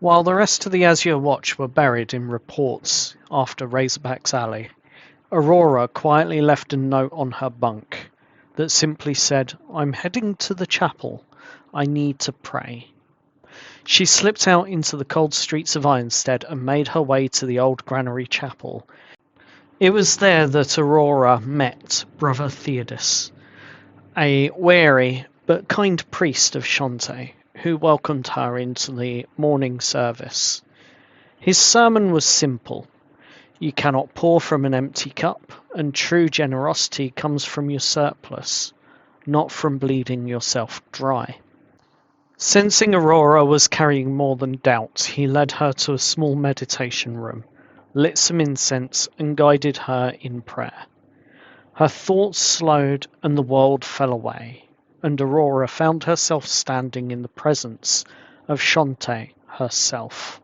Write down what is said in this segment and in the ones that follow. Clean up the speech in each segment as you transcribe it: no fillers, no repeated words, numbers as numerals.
While the rest of the Azure Watch were buried in reports after Razorback's Alley, Aurora quietly left a note on her bunk that simply said, "I'm heading to the chapel. I need to pray." She slipped out into the cold streets of Ironstead and made her way to the old granary chapel. It was there that Aurora met Brother Theodus, a wary but kind priest of Shantae, who welcomed her into the morning service. His sermon was simple. You cannot pour from an empty cup, and true generosity comes from your surplus, not from bleeding yourself dry. Sensing Aurora was carrying more than doubt, he led her to a small meditation room, lit some incense, and guided her in prayer. Her thoughts slowed and the world fell away, and Aurora found herself standing in the presence of Shantae herself.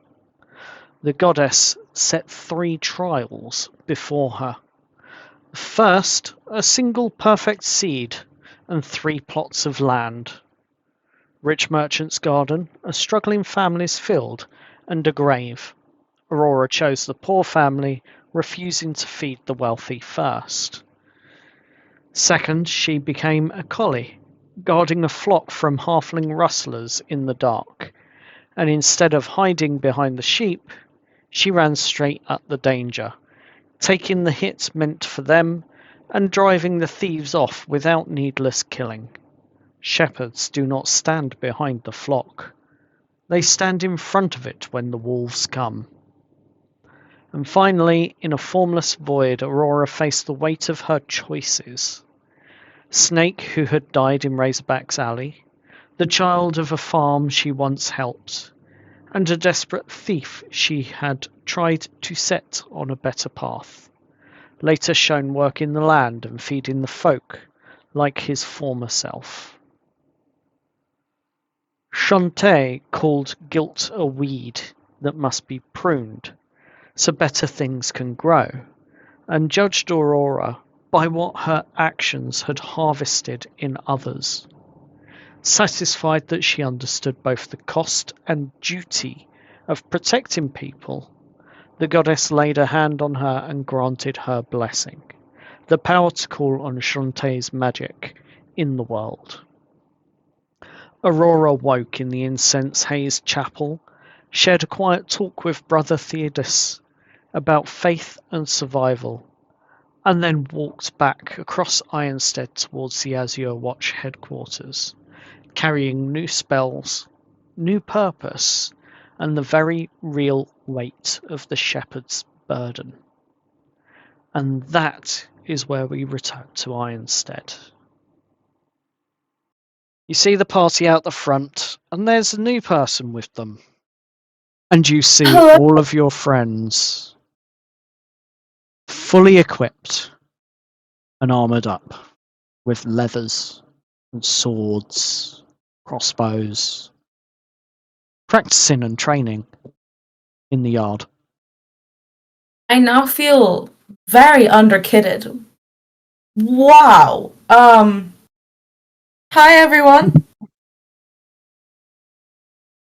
The goddess set 3 trials before her. First, a single perfect seed and 3 plots of land. Rich merchant's garden, a struggling family's field, and a grave. Aurora chose the poor family, refusing to feed the wealthy first. Second, she became a collie, guarding a flock from halfling rustlers in the dark, and instead of hiding behind the sheep, she ran straight at the danger, taking the hits meant for them and driving the thieves off without needless killing. Shepherds do not stand behind the flock. They stand in front of it when the wolves come. And finally, in a formless void, Aurora faced the weight of her choices. Snake, who had died in Razorback's Alley, the child of a farm she once helped, and a desperate thief she had tried to set on a better path, later shown working the land and feeding the folk like his former self. Shantae called guilt a weed that must be pruned, so better things can grow, and judged Aurora by what her actions had harvested in others. Satisfied that she understood both the cost and duty of protecting people, the goddess laid a hand on her and granted her blessing, the power to call on Shantae's magic in the world. Aurora woke in the incense-hazed chapel, shared a quiet talk with Brother Theodus about faith and survival, and then walked back across Ironstead towards the Azure Watch headquarters, carrying new spells, new purpose, and the very real weight of the shepherd's burden. And that is where we return to Ironstead. You see the party out the front, and there's a new person with them. And you see all of your friends fully equipped and armoured up with leathers and swords, crossbows, practicing and training in the yard. I now feel very underkitted. Wow. Hi everyone.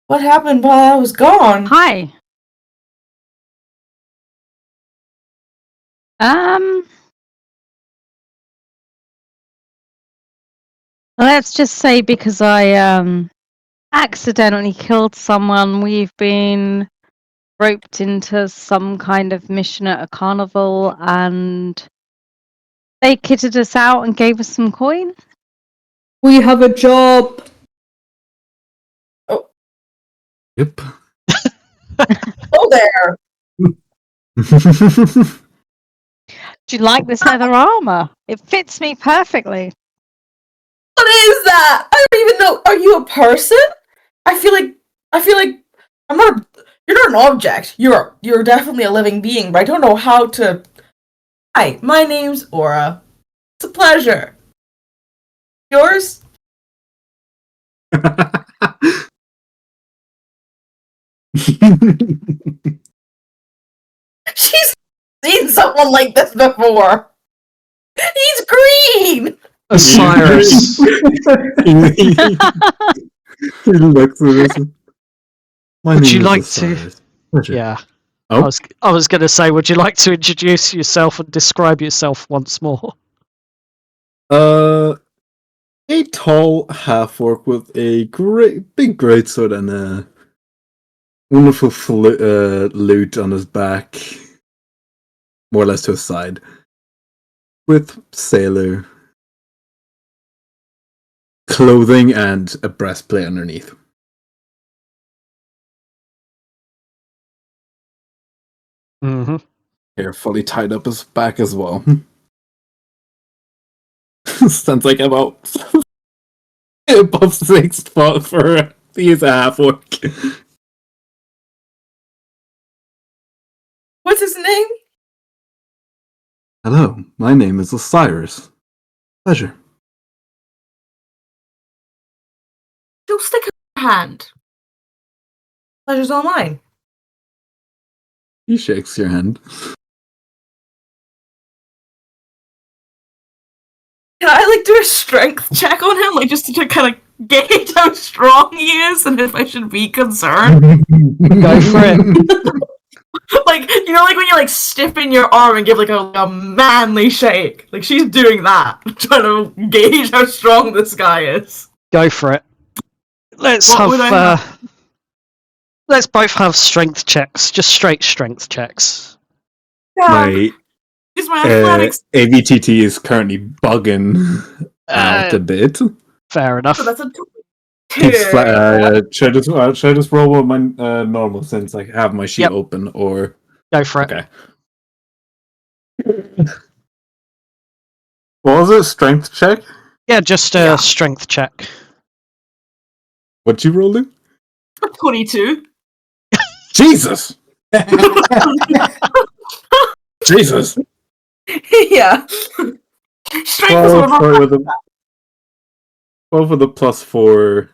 What happened while I was gone? Hi. Let's just say because I accidentally killed someone, we've been roped into some kind of mission at a carnival, and they kitted us out and gave us some coin. We have a job. Oh. Yep. Oh there. Do you like this leather armor? It fits me perfectly. What is that? I don't even know. Are you a person? I feel like I'm not. You're not an object. You're definitely a living being, but I don't know how to. Hi, my name's Aura. It's a pleasure. Yours? She's seen someone like this before. He's green. Osiris. He looks at us. My Would name you is like Osiris. to? Yeah. Oh, I was going to say, would you like to introduce yourself and describe yourself once more? a tall half-orc with a big greatsword and a wonderful lute on his back, more or less to his side, with sailor clothing and a breastplate underneath. Mm-hmm. Hair fully tied up his back as well. Sounds like about above 6 foot for he's a half orc. What's his name? Hello, my name is Osiris. Pleasure. She'll stick her hand. Pleasure's all mine. He shakes your hand. Can I like do a strength check on him, like just to kind of gauge how strong he is and if I should be concerned? Go for it. Like, you know, like when you like stiffen your arm and give like a manly shake. Like she's doing that, trying to gauge how strong this guy is. Go for it. Let's let's both have strength checks, just straight strength checks. My Is my athletics. AVTT is currently bugging out a bit. Fair enough. So that's a Should I just roll with my normal since I have my sheet open, or go for it? Okay. What was it? Strength check? Yeah, just a strength check. What'd you roll in? 22. Jesus! Jesus! Yeah. Strength is one of our 12 with a +4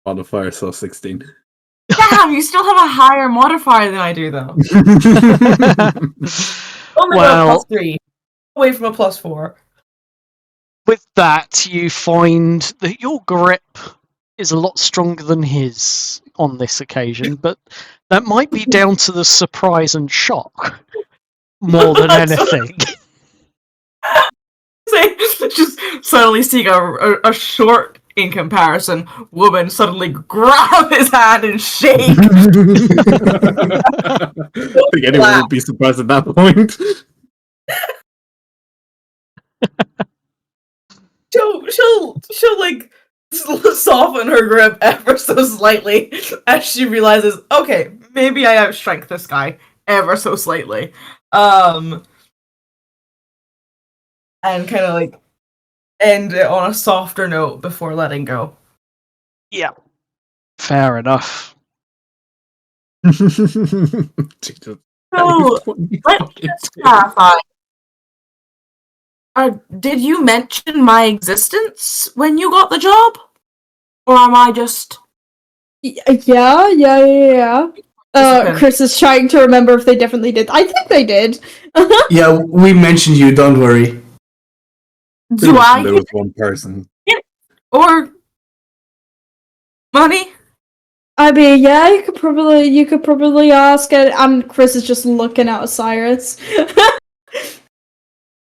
modifier, so 16. Damn, you still have a higher modifier than I do, though. Only Well, a +3. Away from a +4. With that, you find that your grip is a lot stronger than his on this occasion, but that might be down to the surprise and shock more than anything. Just suddenly seeing a short, in comparison, woman suddenly grab his hand and shake. I think anyone would be surprised at that point. She'll like soften her grip ever so slightly as she realizes, okay, maybe I outstrength this guy ever so slightly. And kind of like end it on a softer note before letting go. Yeah. Fair enough. Jesus. So, let's clarify. Did you mention my existence when you got the job? Or am I just... Yeah. Chris is trying to remember if they definitely did. I think they did. Yeah, we mentioned you, don't worry. Do I There was one person. or money? I mean, yeah, you could probably ask it. And Chris is just looking at Osiris.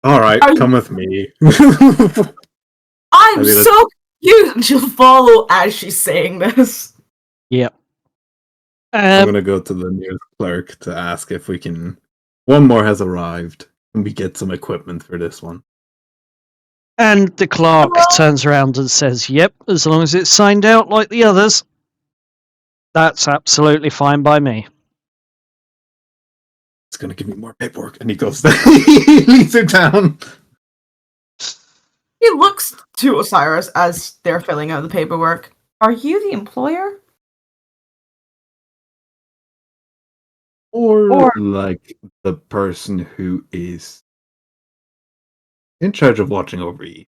Alright, come with me. I'm so confused, and she'll follow as she's saying this. Yep. I'm gonna go to the nearest clerk to ask if we can. One more has arrived, and we get some equipment for this one. And the clerk turns around and says, yep, as long as it's signed out like the others, that's absolutely fine by me. It's gonna give me more paperwork, and he goes down. He leads it down. He looks to Osiris as they're filling out the paperwork. Are you the employer? Or like the person who is in charge of watching over you.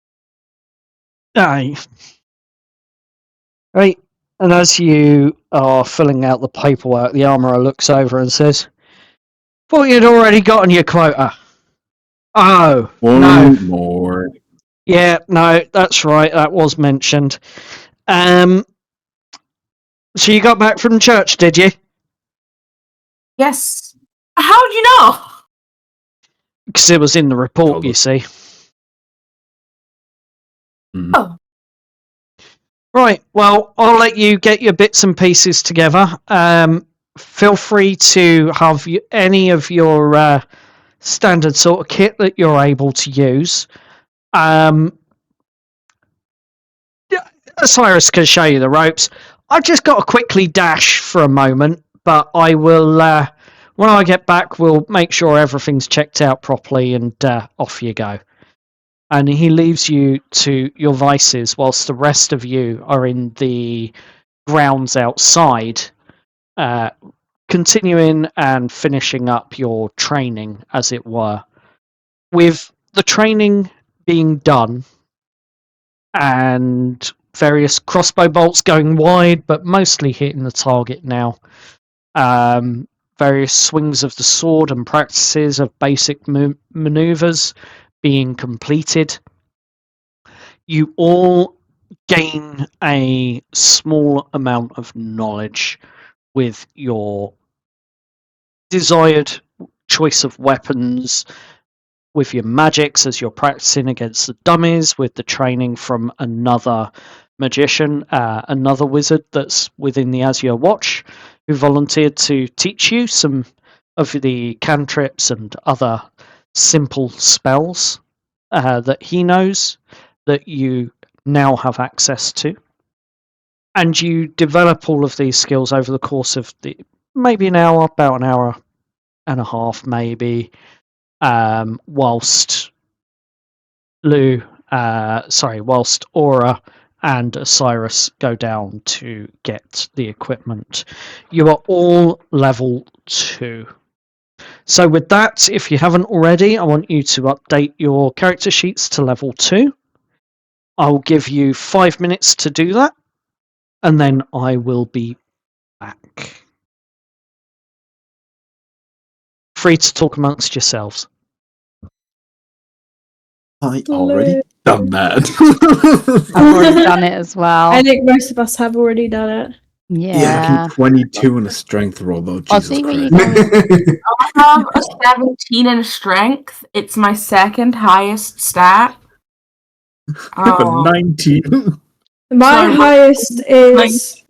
Aye. Right. And as you are filling out the paperwork, the armourer looks over and says, thought you'd already gotten your quota. Oh, no. One more. Yeah, no, that's right. That was mentioned. So you got back from church, did you? Yes. How'd you know? Because it was in the report, you see. Mhm. Oh. Right, well, I'll let you get your bits and pieces together. Feel free to have any of your standard sort of kit that you're able to use. Cyrus can show you the ropes. I've just got to quickly dash for a moment, but I will, when I get back, we'll make sure everything's checked out properly and off you go. And he leaves you to your vices whilst the rest of you are in the grounds outside, continuing and finishing up your training, as it were. With the training being done and various crossbow bolts going wide, but mostly hitting the target now. Various swings of the sword and practices of basic maneuvers being completed. You all gain a small amount of knowledge with your desired choice of weapons, with your magics as you're practicing against the dummies, with the training from another magician, another wizard that's within the Azure Watch, who volunteered to teach you some of the cantrips and other simple spells that he knows that you now have access to. And you develop all of these skills over the course of maybe an hour, about an hour and a half, maybe, whilst whilst Aura and Osiris go down to get the equipment. You are all level 2. So with that, if you haven't already, I want you to update your character sheets to level 2. I'll give you 5 minutes to do that, and then I will be back. Free to talk amongst yourselves. I already done that. I've already done it as well. I think most of us have already done it. Yeah. 22 in a strength roll, though. I'll Jesus see where you Christ. go. I have a 17 in strength. It's my second highest stat. I have a 19. My Sorry. highest is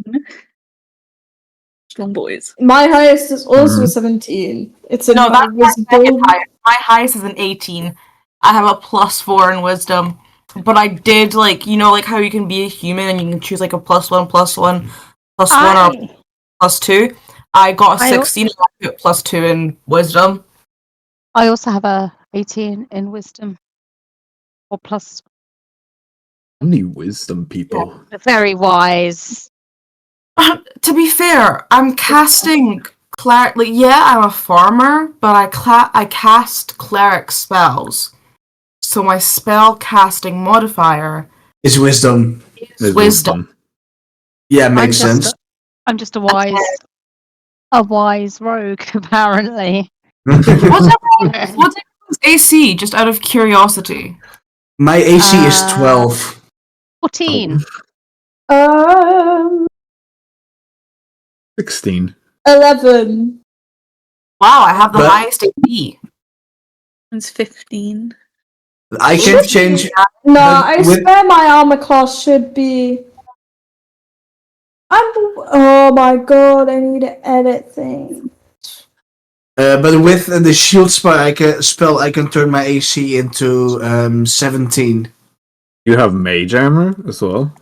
Strong boys. my highest is also Mhm. 17. It's in No, my that's my second wisdom. highest. My highest is an 18. I have a +4 in wisdom. But I did, like how you can be a human and you can choose, like, a +1, +1, +1, or +2. I got a 16 and I put +2 in wisdom. I also have a 18 in wisdom. Or plus. Only wisdom people. Very wise. To be fair, I'm casting cleric. Like, yeah, I'm a farmer, but I cast cleric spells. So my spell casting modifier It's wisdom. is wisdom. Yeah, makes sense. I'm just a wise rogue, apparently. What's everyone's AC? Just out of curiosity. My AC is 12. 14. 16. 11. Wow, I have the But- highest AC. It's 15. I can change. No, But I with- swear my armor class should be. Oh my god, I need to edit things. But with the shield spell, I can turn my AC into 17. You have mage armor as well?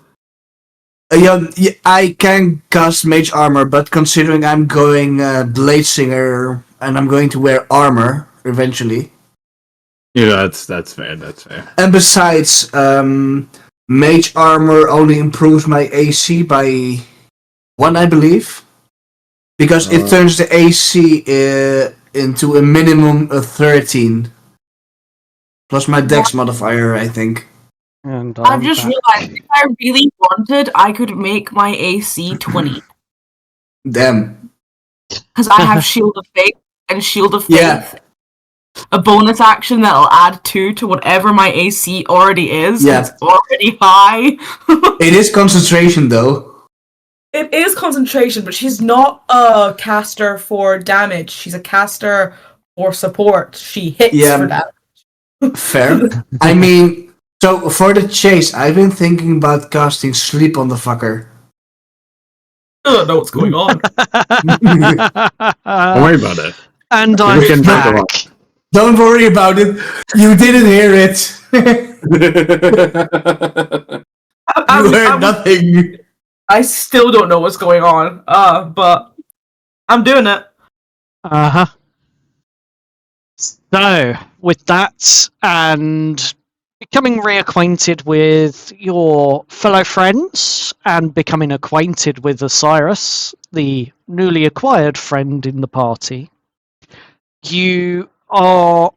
Yeah, I can cast mage armor, but considering I'm going blade singer and I'm going to wear armor eventually, Yeah, that's fair. That's fair. and besides, mage armor only improves my AC by 1, I believe, because it turns the AC into a minimum of 13, plus my dex modifier, I think. And I've just realized if I really wanted, I could make my AC 20. Damn. Because I have Shield of Faith and Shield of Faith. Yeah. A bonus action that'll add 2 to whatever my AC already is. Yeah. It's already high. It is concentration though. It is concentration, but she's not a caster for damage. She's a caster for support. She hits for damage. Fair. I mean, so for the chase, I've been thinking about casting sleep on the fucker. I don't know what's going on. Don't worry about it. And We I'm can break back. Don't worry about it. You didn't hear it. You heard nothing. I still don't know what's going on. But I'm doing it. Uh-huh. So, with that, and becoming reacquainted with your fellow friends, and becoming acquainted with Osiris, the newly acquired friend in the party, you are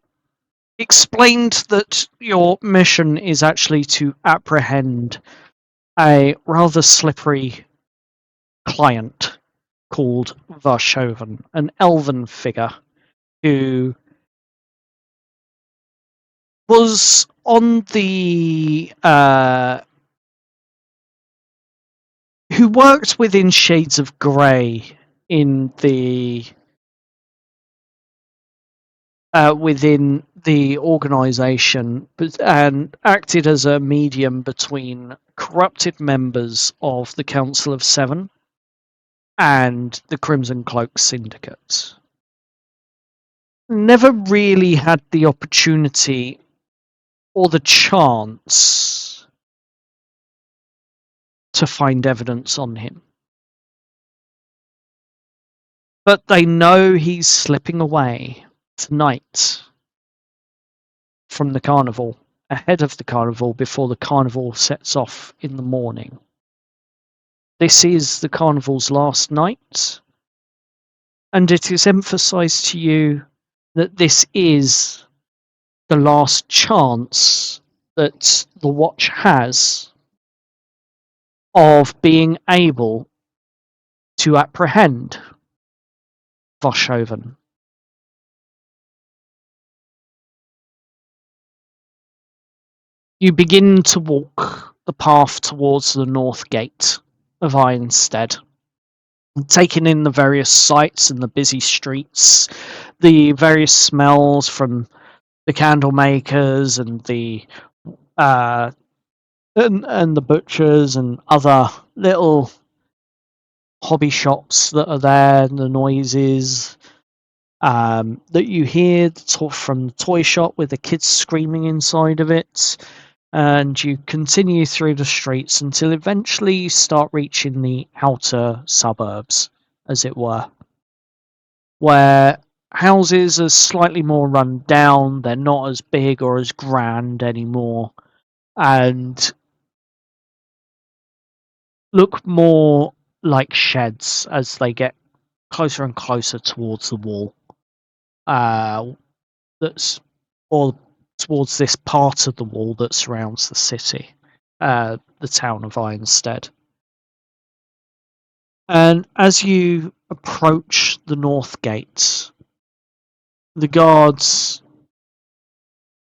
explained that your mission is actually to apprehend a rather slippery client called Varshoven, an elven figure who was on the who worked within Shades of Grey in the within the organization, and acted as a medium between corrupted members of the Council of Seven and the Crimson Cloak Syndicate. Never really had the opportunity or the chance to find evidence on him. But they know he's slipping away tonight from the carnival, ahead of the carnival, before the carnival sets off in the morning. This is the carnival's last night, and it is emphasized to you that this is the last chance that the watch has of being able to apprehend Varshoven. You begin to walk the path towards the north gate of Ironstead, taking in the various sights and the busy streets, the various smells from the candle makers and the and the butchers and other little hobby shops that are there, and the noises that you hear from the toy shop with the kids screaming inside of it. And you continue through the streets until eventually you start reaching the outer suburbs, as it were, where houses are slightly more run down, they're not as big or as grand anymore, and look more like sheds as they get closer and closer towards the wall. That's or towards this part of the wall that surrounds the city, the town of Ironstead. And as you approach the north gates, the guards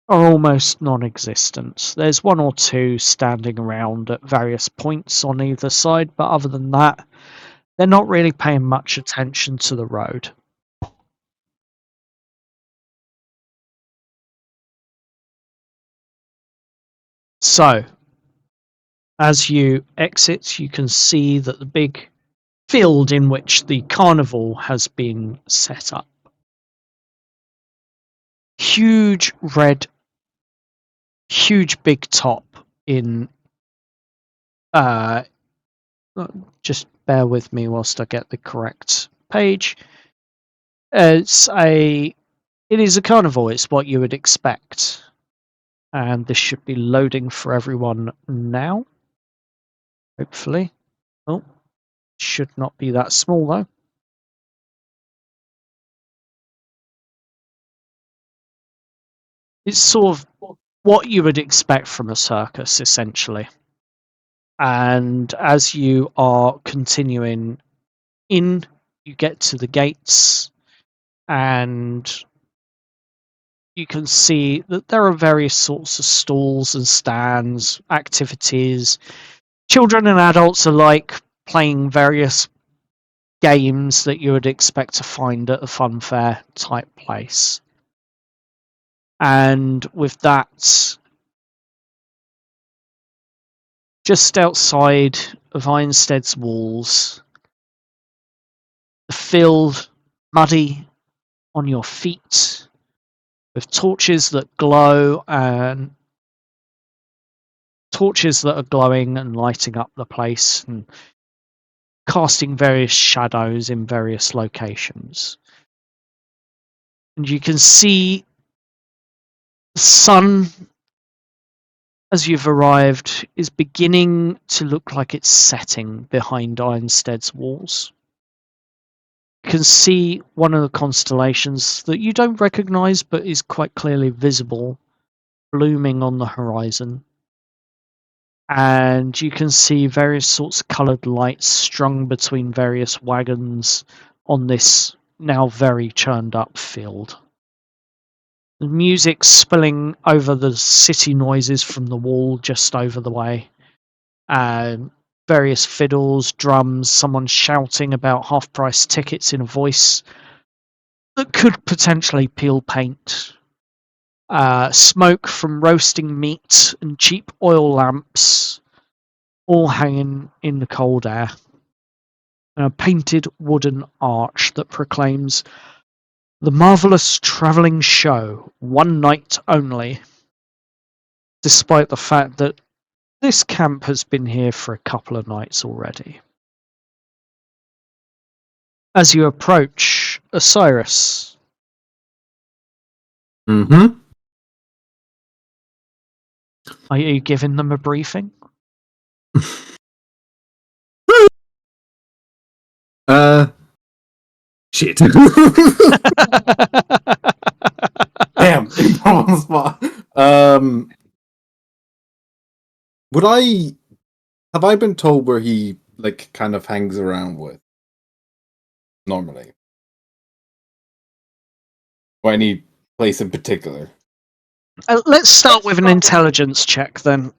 are almost non-existent. There's one or two standing around at various points on either side, but other than that, they're not really paying much attention to the road. So, as you exit, you can see that the big field in which the carnival has been set up. Huge big top in just bear with me whilst I get the correct page. It is a carnival, it's what you would expect. And this should be loading for everyone now. Hopefully. Oh, should not be that small though. It's sort of what you would expect from a circus, essentially. And as you are continuing in, you get to the gates, and you can see that there are various sorts of stalls and stands, activities. Children and adults alike playing various games that you would expect to find at a fun fair type place. And with that, just outside of Ironstead's walls, the field muddy on your feet, with torches that glow and torches that are glowing and lighting up the place and casting various shadows in various locations. And you can see the sun, as you've arrived, is beginning to look like it's setting behind Ironstead's walls. You can see one of the constellations that you don't recognise but is quite clearly visible, blooming on the horizon. And you can see various sorts of coloured lights strung between various wagons on this now very churned up field. The music spilling over the city noises from the wall just over the way. Various fiddles, drums, someone shouting about half-price tickets in a voice that could potentially peel paint. Smoke from roasting meat and cheap oil lamps all hanging in the cold air. And a painted wooden arch that proclaims the marvellous travelling show, one night only, despite the fact that this camp has been here for a couple of nights already. As you approach Osiris. Mm-hmm. Are you giving them a briefing? Shit. Damn. On the spot. Have I been told where he like kind of hangs around with normally? Or any place in particular? Let's start with an intelligence check then.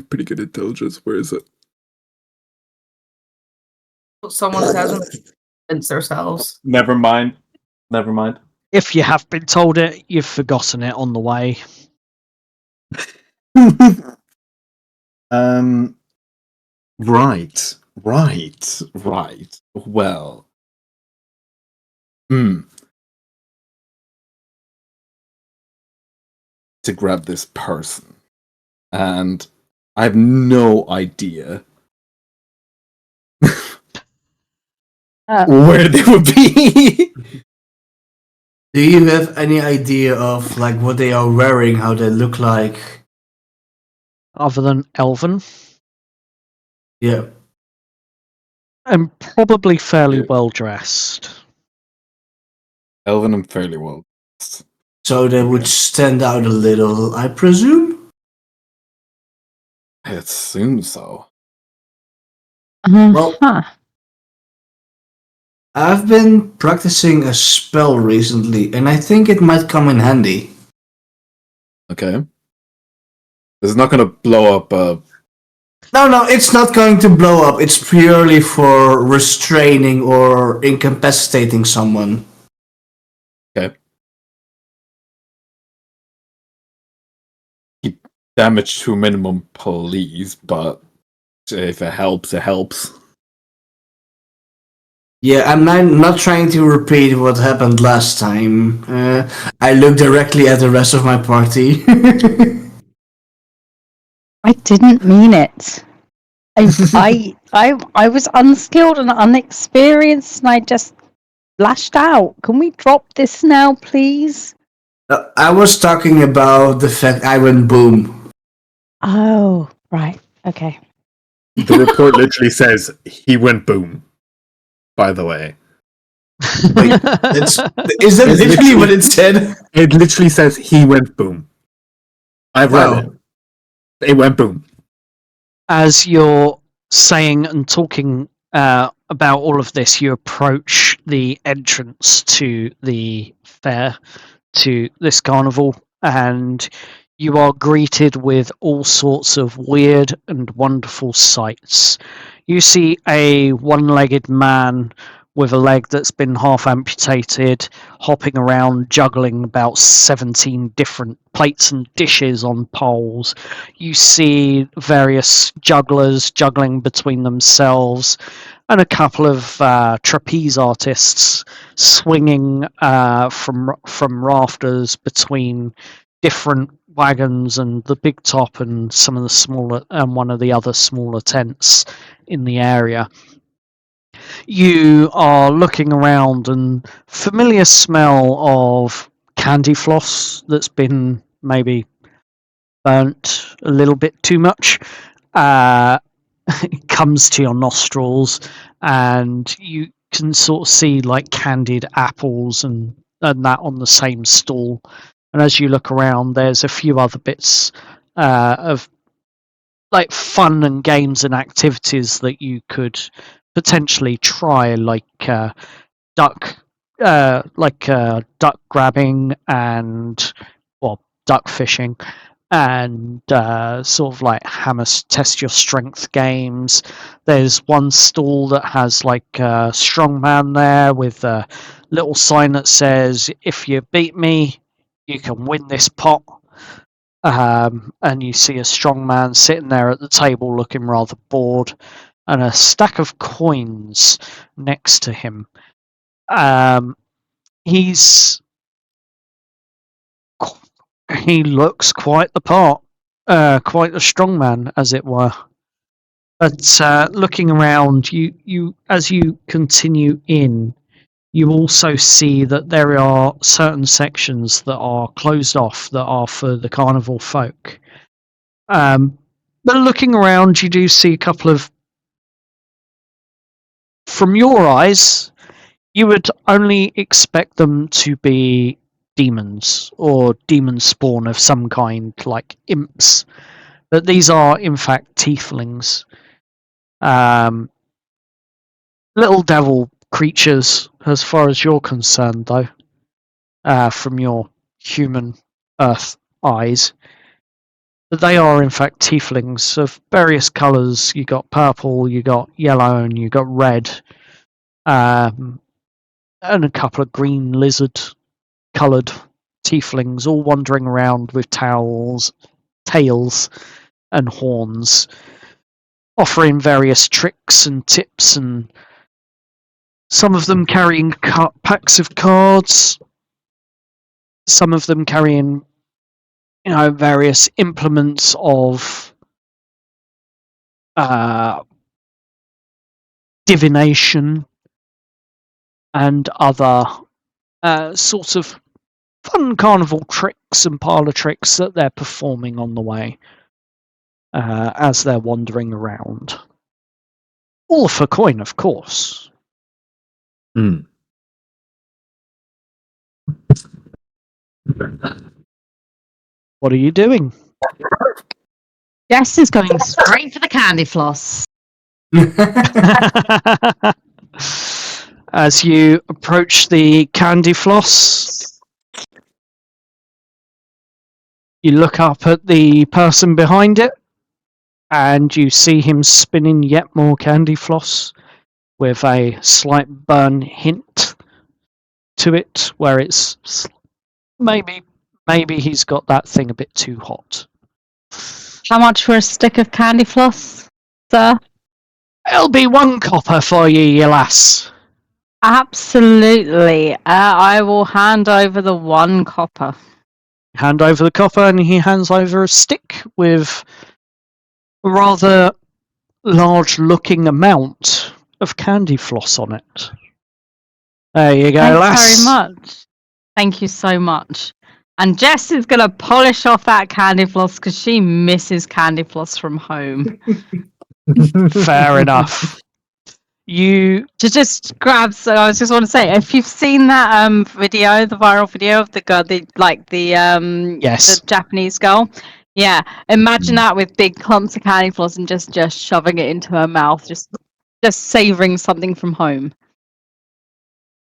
Pretty good intelligence. Where is it? Someone says convince themselves. Never mind. If you have been told it, you've forgotten it on the way. Right. Well. To grab this person. And I have no idea where they would be. Do you have any idea of like what they are wearing, how they look like? Other than Elven. Yeah. And probably fairly well dressed. Elven and fairly well. So they would stand out a little, I presume? I assume so. Well, I've been practicing a spell recently, and I think it might come in handy. Okay. It's not gonna blow up No, it's not going to blow up. It's purely for restraining or incapacitating someone. Okay. Keep damage to a minimum, please, but if it helps, it helps. Yeah, I'm not trying to repeat what happened last time. I look directly at the rest of my party. I didn't mean it. I was unskilled and unexperienced, and I just lashed out. Can we drop this now, please? I was talking about the fact I went boom. Oh, right. Okay. The report literally says he went boom. By the way, Wait, is that literally what it said? it literally says he went boom. I've read it. It went boom. As you're saying and talking about all of this, you approach the entrance to the fair, to this carnival, and you are greeted with all sorts of weird and wonderful sights. You see a one-legged man with a leg that's been half amputated, hopping around, juggling about 17 different plates and dishes on poles. You see various jugglers juggling between themselves, and a couple of trapeze artists swinging from rafters between different wagons and the big top and some of the smaller and one of the other smaller tents in the area. You are looking around, and familiar smell of candyfloss that's been maybe burnt a little bit too much comes to your nostrils, and you can sort of see like candied apples and that on the same stall. And as you look around, there's a few other bits of like fun and games and activities that you could potentially try, like duck duck grabbing and duck fishing, and sort of like hammer test your strength games. There's one stall that has like a strongman there with a little sign that says, "If you beat me, you can win this pot." And you see a strongman sitting there at the table looking rather bored, and a stack of coins next to him. He looks quite the part, quite a strongman, as it were. But looking around, you as you continue in, you also see that there are certain sections that are closed off that are for the carnival folk. But looking around, you do see a couple of, from your eyes, you would only expect them to be demons or demon spawn of some kind, like imps. But these are, in fact, tieflings. Little devil creatures, as far as you're concerned, though, from your human earth eyes. But they are, in fact, tieflings of various colours. You got purple, you got yellow, and you got red. And a couple of green lizard-coloured tieflings, all wandering around with tails and horns, offering various tricks and tips, and some of them carrying packs of cards, some of them carrying, various implements of divination and other sorts of fun carnival tricks and parlour tricks that they're performing on the way as they're wandering around. All for coin, of course. Mm. What are you doing? Jess is going straight for the candy floss. As you approach the candy floss, you look up at the person behind it, and you see him spinning yet more candy floss with a slight burn hint to it, where it's maybe he's got that thing a bit too hot. How much for a stick of candy floss, sir? It'll be 1 copper for you, you lass. Absolutely. I will hand over the 1 copper. Hand over the copper, and he hands over a stick with a rather large-looking amount of candy floss on it. There you go, Thanks lass. very much. Thank you so much. And Jess is going to polish off that candy floss because she misses candy floss from home. Fair enough. You To just grab. So I just want to say, if you've seen that video, the viral video of the girl, yes, the Japanese girl, yeah, imagine that with big clumps of candy floss and just shoving it into her mouth, just savoring something from home.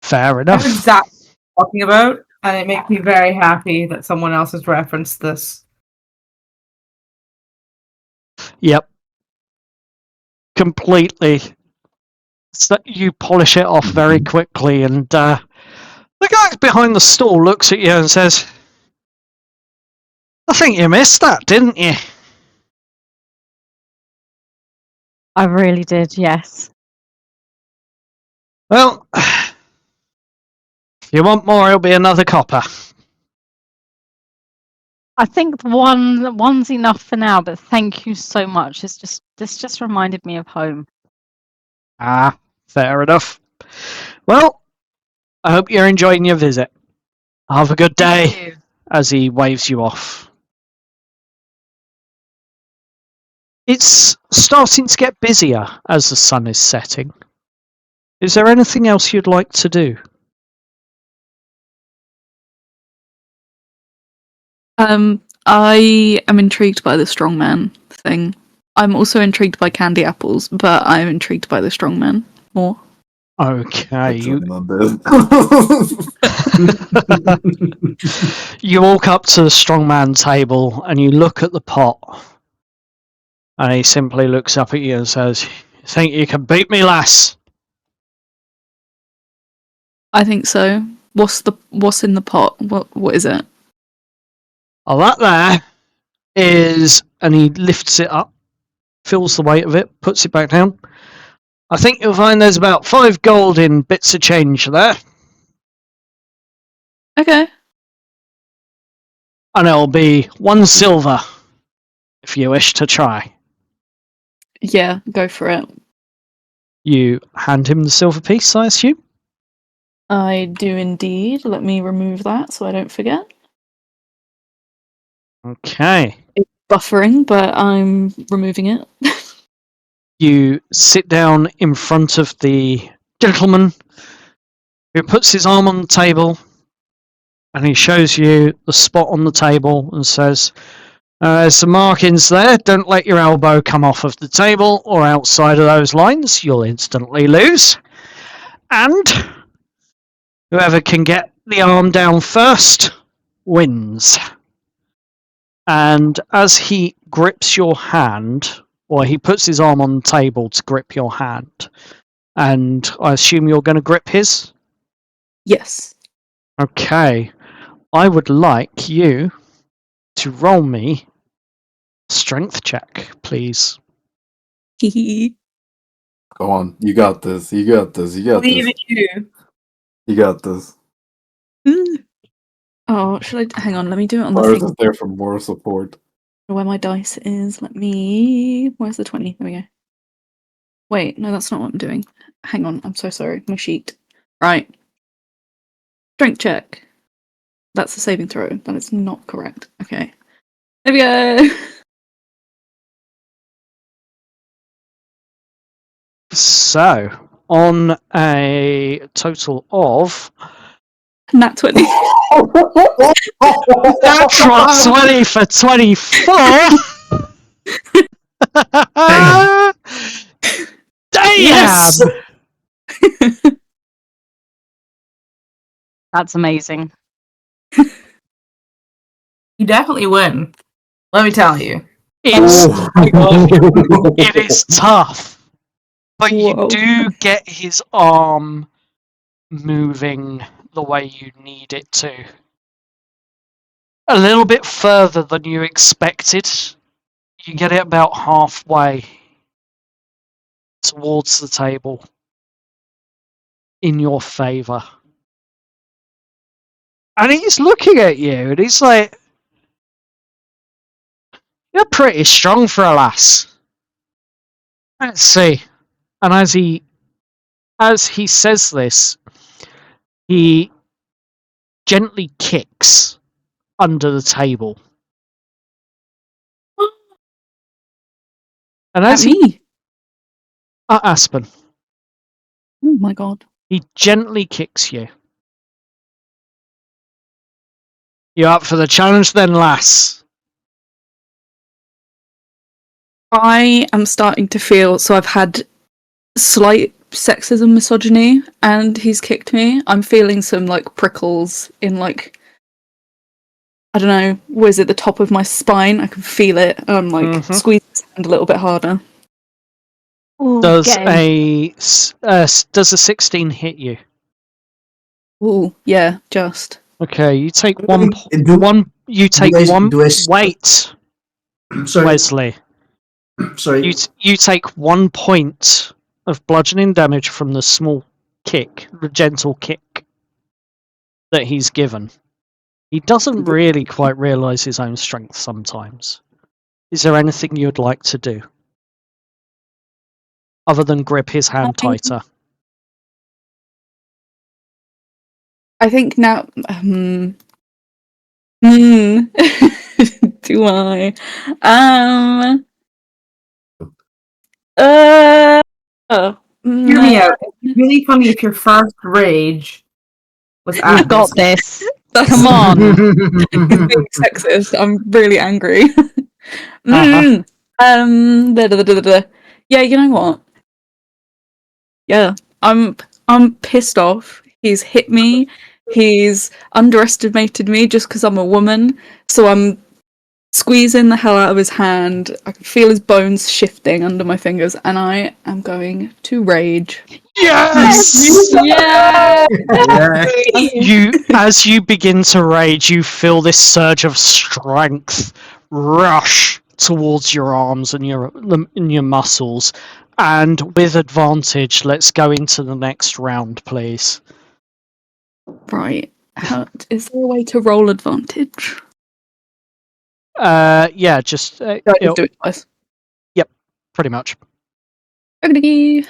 fair I enough. know exactly what you're talking about, and it makes me very happy that someone else has referenced this. Yep. Completely. So you polish it off very quickly, and the guy behind the stall looks at you and says, I think you missed that, didn't you? I really did, yes. Well, if you want more, it'll be another copper. I think one's enough for now, but thank you so much. This just reminded me of home. Ah, fair enough. Well, I hope you're enjoying your visit. Have a good day. Thank you. As he waves you off. It's starting to get busier as the sun is setting. Is there anything else you'd like to do? I am intrigued by the strongman thing. I'm also intrigued by candy apples, but I'm intrigued by the strongman more. Okay, That's on my bed. you walk up to the strongman table and you look at the pot. And he simply looks up at you and says, "You think you can beat me, lass?" I think so. What's in the pot? What is it? Oh, that there is, and he lifts it up, feels the weight of it, puts it back down. I think you'll find there's about 5 gold in bits of change there. Okay. And it'll be 1 silver, if you wish to try. Yeah, go for it. You hand him the silver piece, I assume? I do indeed. Let me remove that so I don't forget. Okay. It's buffering, but I'm removing it. You sit down in front of the gentleman who puts his arm on the table and he shows you the spot on the table and says, there's some markings there. Don't let your elbow come off of the table or outside of those lines. You'll instantly lose. And whoever can get the arm down first wins. And as he grips your hand, or he puts his arm on the table to grip your hand, and I assume you're going to grip his? Yes. Okay. I would like you to roll me a strength check, please. Go on, you got this. You got this. You got Believe this. in you. You got this. Oh, should I hang on? Let me do it on the Lars thing is there for more support. where my dice is. Where's the 20? There we go. Wait, no, that's not what I'm doing. Hang on, I'm so sorry. My sheet. Right. Strength check. That's a saving throw. That is not correct. Okay. There we go. So, on a total of Nat 20. natural 20 for 24. Damn! Yes! That's amazing. You definitely win. Let me tell you. It's Oh. it is tough, but Whoa. you do get his arm moving the way you need it to. A little bit further than you expected. You get it about halfway towards the table in your favour. And he's looking at you and he's like, "You're pretty strong for a lass. Let's see." And as he says this, he gently kicks under the table. And At as he, me. Aspen, Oh my god. he gently kicks you. You up for the challenge then, lass? I am starting to feel, so I've had slight sexism, misogyny, and he's kicked me. I'm feeling some like prickles in like, I don't know, was it the top of my spine? I can feel it. I'm like squeezing his and a little bit harder. Ooh, Does get him. does a 16 hit you? Ooh, yeah, just. Okay, you take Do, you do take I, one. do I, Wait, sorry, Wesley. sorry. You take 1 point of bludgeoning damage from the small kick, the gentle kick that he's given. He doesn't really quite realise his own strength sometimes. Is there anything you'd like to do? Other than grip his hand tighter. I think now. Do I? Hear me No. out. It's really funny if your first rage was at You've got this. That's Come on. it's being sexist. I'm really angry. Uh-huh. Yeah, you know what? Yeah, I'm pissed off. He's hit me. He's underestimated me just because I'm a woman. So I'm squeezing the hell out of his hand. I can feel his bones shifting under my fingers, and I am going to rage. Yes! Yeah. Yeah. As you begin to rage, you feel this surge of strength rush towards your arms and your muscles. And with advantage, let's go into the next round, please. Right. Is there a way to roll advantage? Yeah, just Do I just do it twice? pretty much. Okay.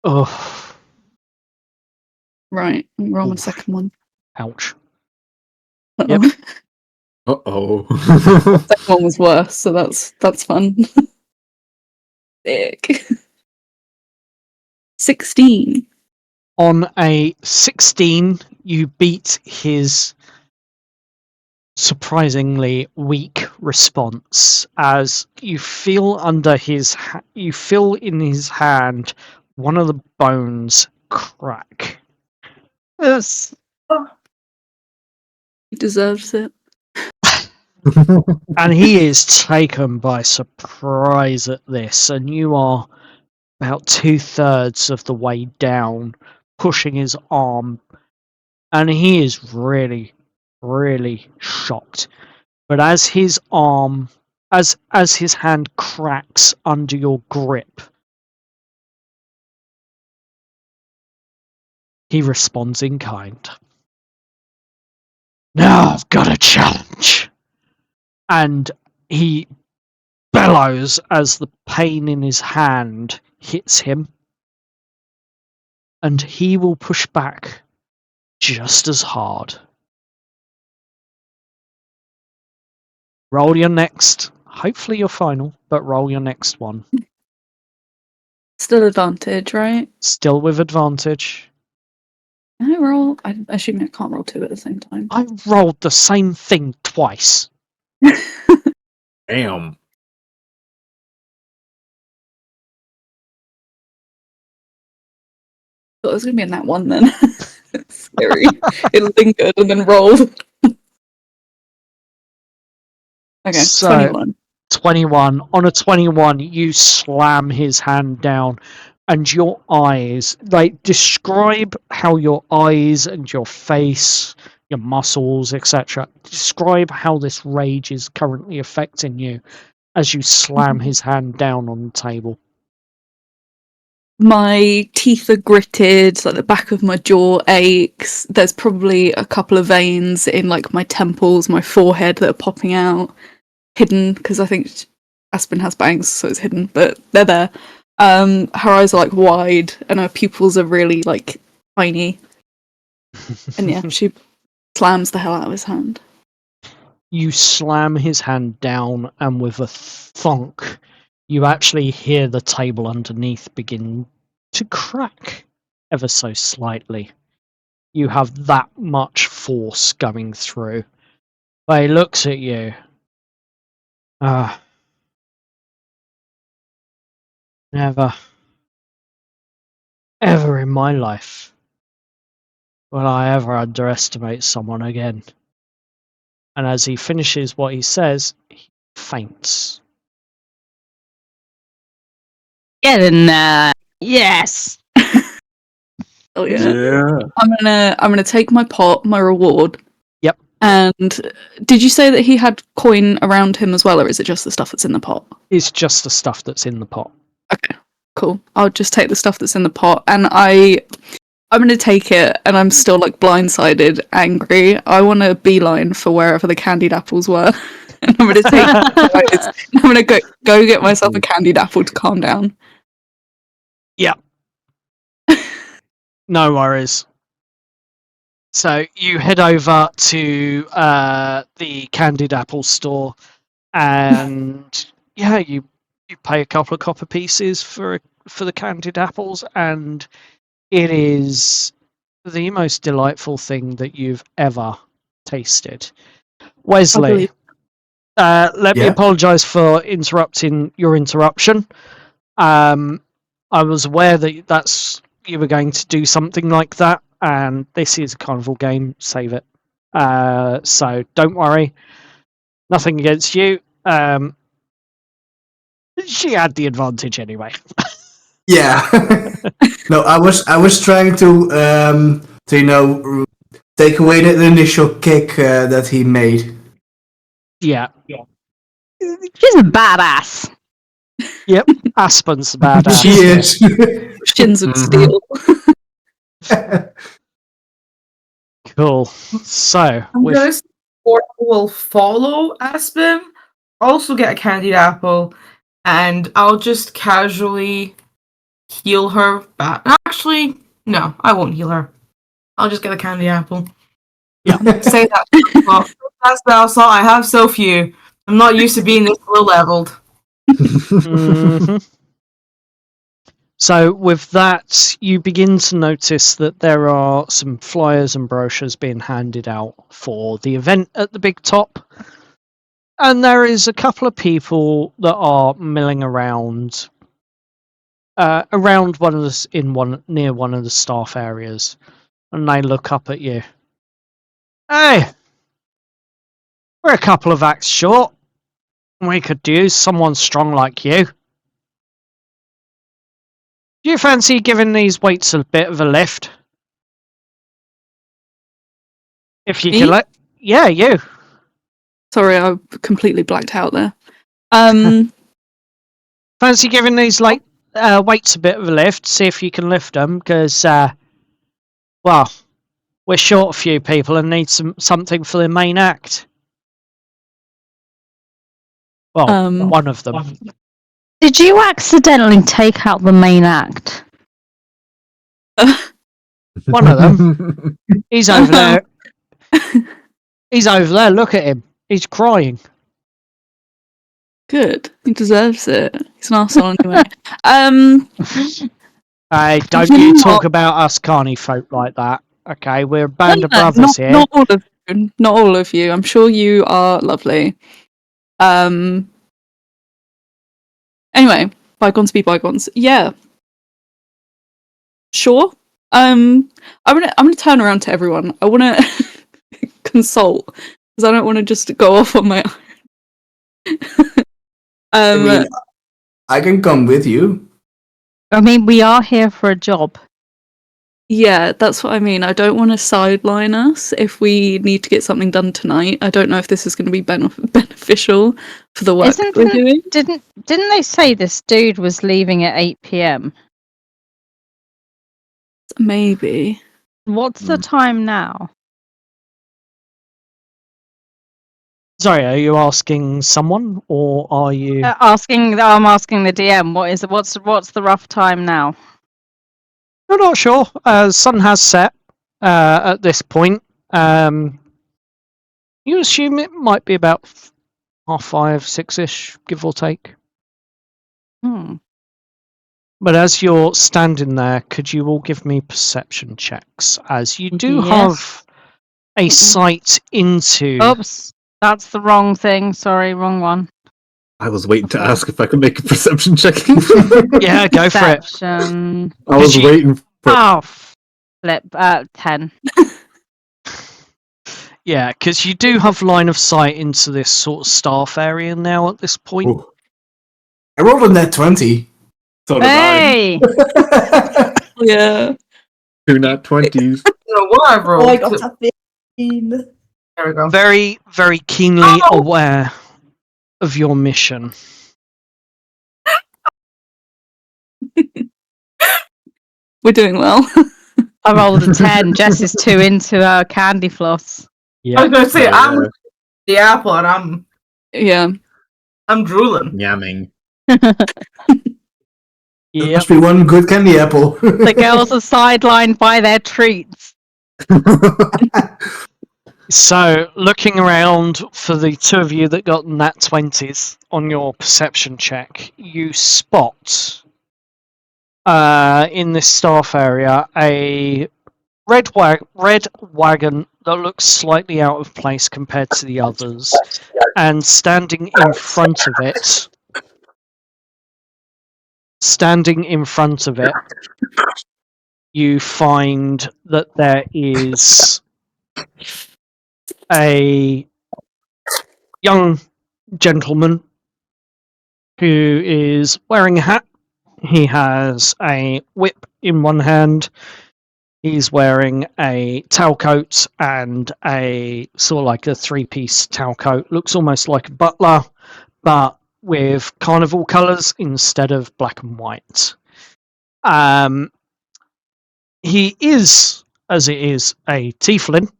Oh, Right. Roll my Oof. second one. ouch. Uh-oh. Yep. Uh-oh. Second one was worse, so that's fun. Sick. 16. On a 16, you beat his surprisingly weak response as you feel you feel in his hand one of the bones crack. Yes. He deserves it. And he is taken by surprise at this, and you are about 2/3 of the way down, pushing his arm, and he is really, really shocked. But as his arm, as his hand cracks under your grip, he responds in kind. Now I've got a challenge, and he bellows as the pain in his hand hits him, and he will push back just as hard. Roll your next, hopefully your final, but roll your next one. Still advantage, right? Still with advantage. Can I roll? I assume I can't roll two at the same time. I rolled the same thing twice. Damn. Thought it was gonna be in that one then. Scary. It lingered and then rolled. Okay, So- 21. 21. On a 21, you slam his hand down, and your eyes, like, describe how your eyes and your face, your muscles, etc. Describe how this rage is currently affecting you as you slam his hand down on the table. My teeth are gritted, like the back of my jaw aches. There's probably a couple of veins in like my temples, my forehead that are popping out, hidden because I think Aspen has bangs, so it's hidden, but they're there. Her eyes are like wide, and her pupils are really like tiny. And yeah, she slams the hell out of his hand. You slam his hand down, and with a thunk, you actually hear the table underneath begin to crack ever so slightly. You have that much force going through. But he looks at you. Never, ever in my life Will I ever underestimate someone again? And as he finishes what he says, he faints. Get in there. Yes. Oh yeah. Yeah. I'm gonna take my pot, my reward. Yep. And did you say that he had coin around him as well, or is it just the stuff that's in the pot? It's just the stuff that's in the pot. Okay, cool. I'll just take the stuff that's in the pot, and I'm gonna take it, and I'm still like blindsided, angry. I want to beeline for wherever the candied apples were, and I'm gonna take. I'm gonna go get myself a candied apple to calm down. Yeah. No worries. So you head over to the candied apple store, and yeah, you pay a couple of copper pieces for the candied apples, and it is the most delightful thing that you've ever tasted. Wesley, let me apologise for interrupting your interruption. I was aware that you were going to do something like that, and this is a carnival game. Save it. So don't worry. Nothing against you. She had the advantage anyway. Yeah. No, I was trying to take away the initial kick that he made. Yeah. She's a badass. Yep. Aspen's the badass. She is. Shins of steel. Cool. So I'm gonna say Portal will follow Aspen, also get a candied apple, and I'll just casually heal her back. Actually, no, I won't heal her. I'll just get a candy apple. Yeah. Say that. Well, that's the assault. I have so few. I'm not used to being this low leveled. Mhm. So with that, you begin to notice that there are some flyers and brochures being handed out for the event at the big top. And there is a couple of people that are milling around around near one of the staff areas. And they look up at you. Hey! We're a couple of acts short. We could use someone strong like you. Do you fancy giving these weights a bit of a lift? If you Me? can let... Yeah, you. Sorry, I completely blacked out there. Fancy giving these weights a bit of a lift, see if you can lift them, because, well, we're short a few people and need something for the main act. Well, one of them. Did you accidentally take out the main act? One of them. He's over there. He's over there. Look at him. He's crying. Good. He deserves it. He's an arsehole anyway. Hey, don't you talk about us carny folk like that. Okay, we're a band of brothers here. Not all of you. Not all of you. I'm sure you are lovely. Anyway, bygones be bygones. Yeah. Sure. I'm gonna turn around to everyone. I wanna consult because I don't want to just go off on my own. I can come with you. I mean, we are here for a job. Yeah, that's what I mean. I don't want to sideline us if we need to get something done tonight. I don't know if this is going to be beneficial for the work we're doing. Didn't they say this dude was leaving at 8 p.m? Maybe. What's the time now? Sorry, are you asking someone, or are you... I'm asking the DM. What's the rough time now? I'm not sure. Sun has set at this point. You assume it might be about 5:30, 6-ish, give or take. But as you're standing there, could you all give me perception checks? As you do have a sight into... Oops, that's the wrong thing. Sorry, wrong one. I was waiting to ask if I could make a perception check. Yeah, go for it. Perception. I was waiting for... Oh, Flip 10. Yeah, because you do have line of sight into this sort of staff area now at this point. Ooh. I rolled a net 20. So did Hey! Yeah. 2 nat 20s. No, what I rolled. Oh, I got a 15. There we go. Very, very keenly aware of your mission. We're doing well. I rolled a 10. Jess is 2 into candyfloss. I Yeah. was gonna say Oh, I'm yeah. looking at the apple and Yeah. I'm drooling. Yamming. There Yeah. must be one good candy apple. The girls are sidelined by their treats. So, looking around for the two of you that got nat 20s on your perception check, you spot in this staff area a red wagon that looks slightly out of place compared to the others, and standing in front of it, you find that there is a young gentleman who is wearing a hat. He has a whip in one hand. He's wearing a tailcoat and a sort of like a three-piece tailcoat. Looks almost like a butler, but with carnival colours instead of black and white. He is, as it is, a tiefling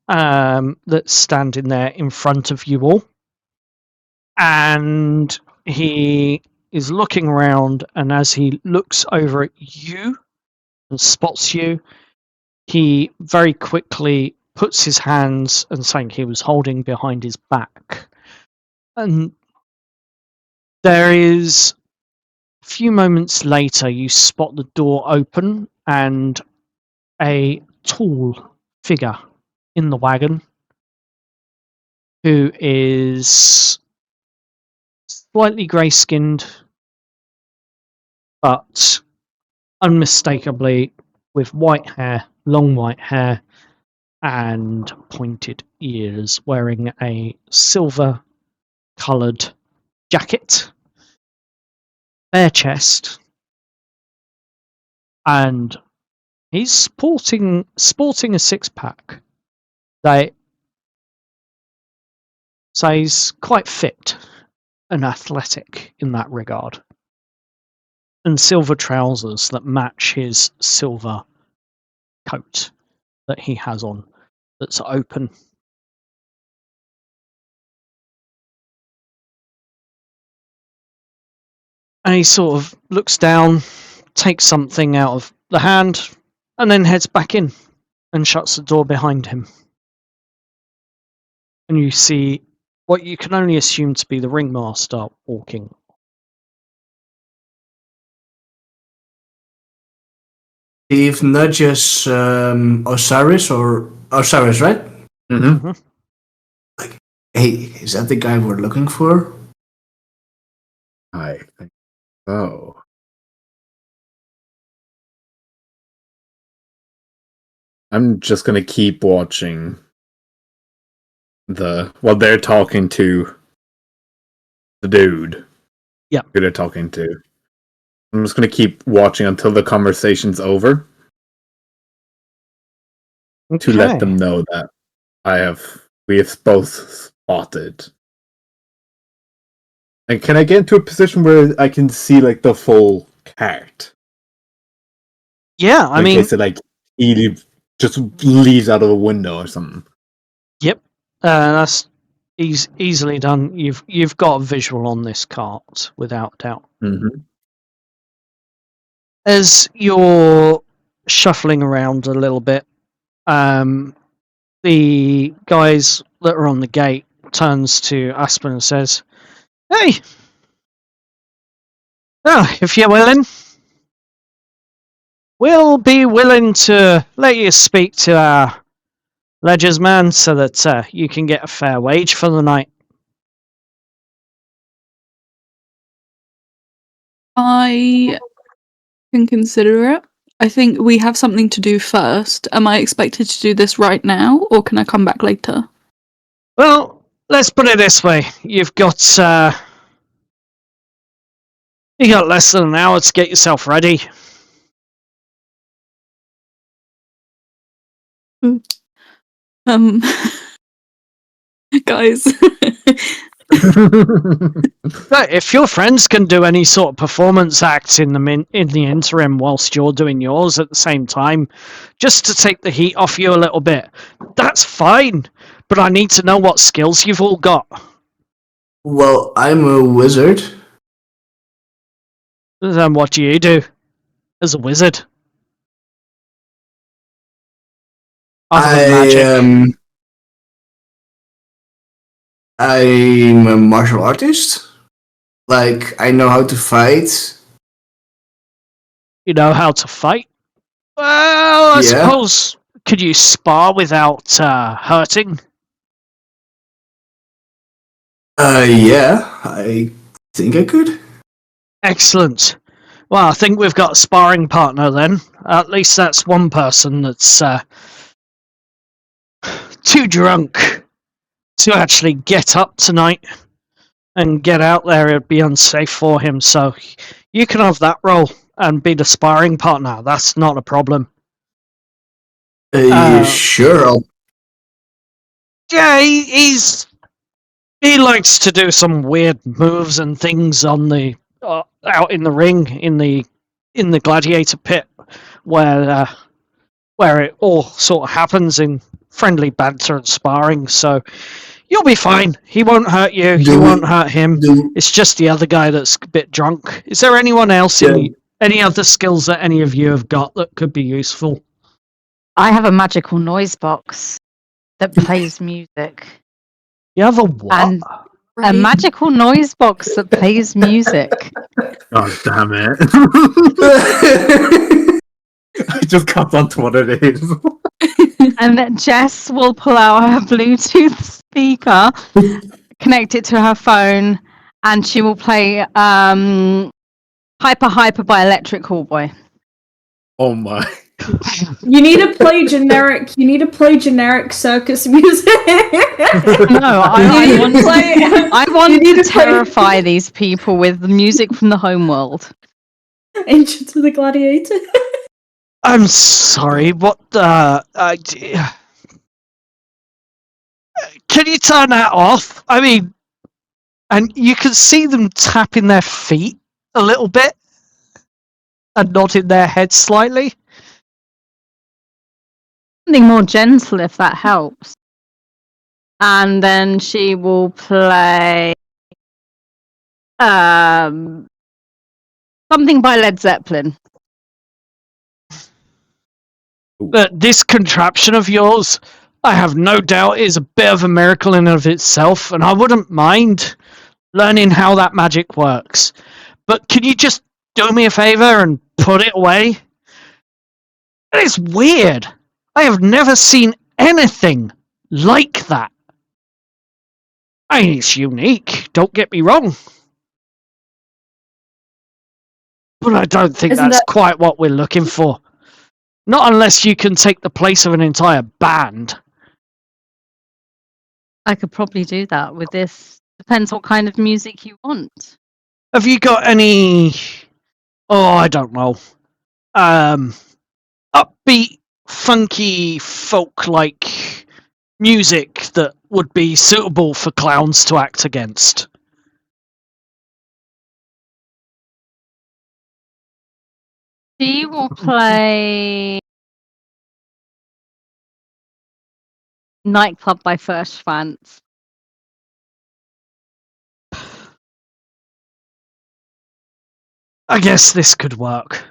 that's standing there in front of you all. And he is looking around, and as he looks over at you and spots you, he very quickly puts his hands and something he was holding behind his back. And there is a few moments later, you spot the door open and a tall figure in the wagon who is slightly grey-skinned, but unmistakably with white hair, long white hair, and pointed ears, wearing a silver-coloured jacket, bare chest, and he's sporting a six-pack. So he's quite fit and athletic in that regard, and silver trousers that match his silver coat that he has on, that's open. And he sort of looks down, takes something out of the hand, and then heads back in and shuts the door behind him. And you see what you can only assume to be the ringmaster walking. Steve nudges Osiris, right? Mm-hmm. Hey, is that the guy we're looking for? I think so. I'm just gonna keep watching while they're talking to the dude. Yeah. Who they're talking to. I'm just gonna keep watching until the conversation's over to let them know that we have both spotted. And can I get into a position where I can see like the full cart? Yeah, I mean, in case it he just leaves out of a window or something. Yep, that's easily done. You've got a visual on this cart without doubt. Mm-hmm. As you're shuffling around a little bit, the guys that are on the gate turns to Aspen and says, "Hey, well, if you're willing, we'll be willing to let you speak to our ledgers man so that you can get a fair wage for the night." I can consider it. I think we have something to do first. Am I expected to do this right now, or can I come back later? Well, let's put it this way. You've got less than an hour to get yourself ready. Guys. But if your friends can do any sort of performance acts in the interim whilst you're doing yours at the same time, just to take the heat off you a little bit, that's fine. But I need to know what skills you've all got. Well, I'm a wizard. Then what do you do as a wizard? Other than magic. I'm a martial artist. Like, I know how to fight. You know how to fight? Well, I Yeah. suppose, could you spar without hurting? Yeah, I think I could. Excellent. Well, I think we've got a sparring partner then. At least that's one person that's too drunk to actually get up tonight and get out there. It'd be unsafe for him, so you can have that role and be the sparring partner. That's not a problem. Sure. Yeah, he likes to do some weird moves and things on the out in the ring in the gladiator pit where it all sort of happens in friendly banter and sparring. So you'll be fine. He won't hurt you. You won't hurt him. It's just the other guy that's a bit drunk. Is there anyone else any other skills that any of you have got that could be useful? I have a magical noise box that plays music. You have a what? And a magical noise box that plays music. God damn it. I just caught on to what it is. And then Jess will pull out her Bluetooth speaker, connect it to her phone, and she will play Hyper Hyper by Electric Callboy. Oh my. You need to play generic. You need to play generic circus music. No, I want to terrify these people with the music from the homeworld. Ancients of the Gladiator. I'm sorry, what the... Can you turn that off? I mean, and you can see them tapping their feet a little bit and nodding their heads slightly. Something more gentle, if that helps. And then she will play something by Led Zeppelin. This contraption of yours, I have no doubt, is a bit of a miracle in and of itself, and I wouldn't mind learning how that magic works. But can you just do me a favor and put it away? It's weird. I have never seen anything like that. I mean, it's unique, don't get me wrong. But I don't think that's quite what we're looking for. Not unless you can take the place of an entire band. I could probably do that with this. Depends what kind of music you want. Have you got any... Oh, I don't know. Upbeat, funky, folk-like music that would be suitable for clowns to act against. She will play Nightclub by First Fans. I guess this could work.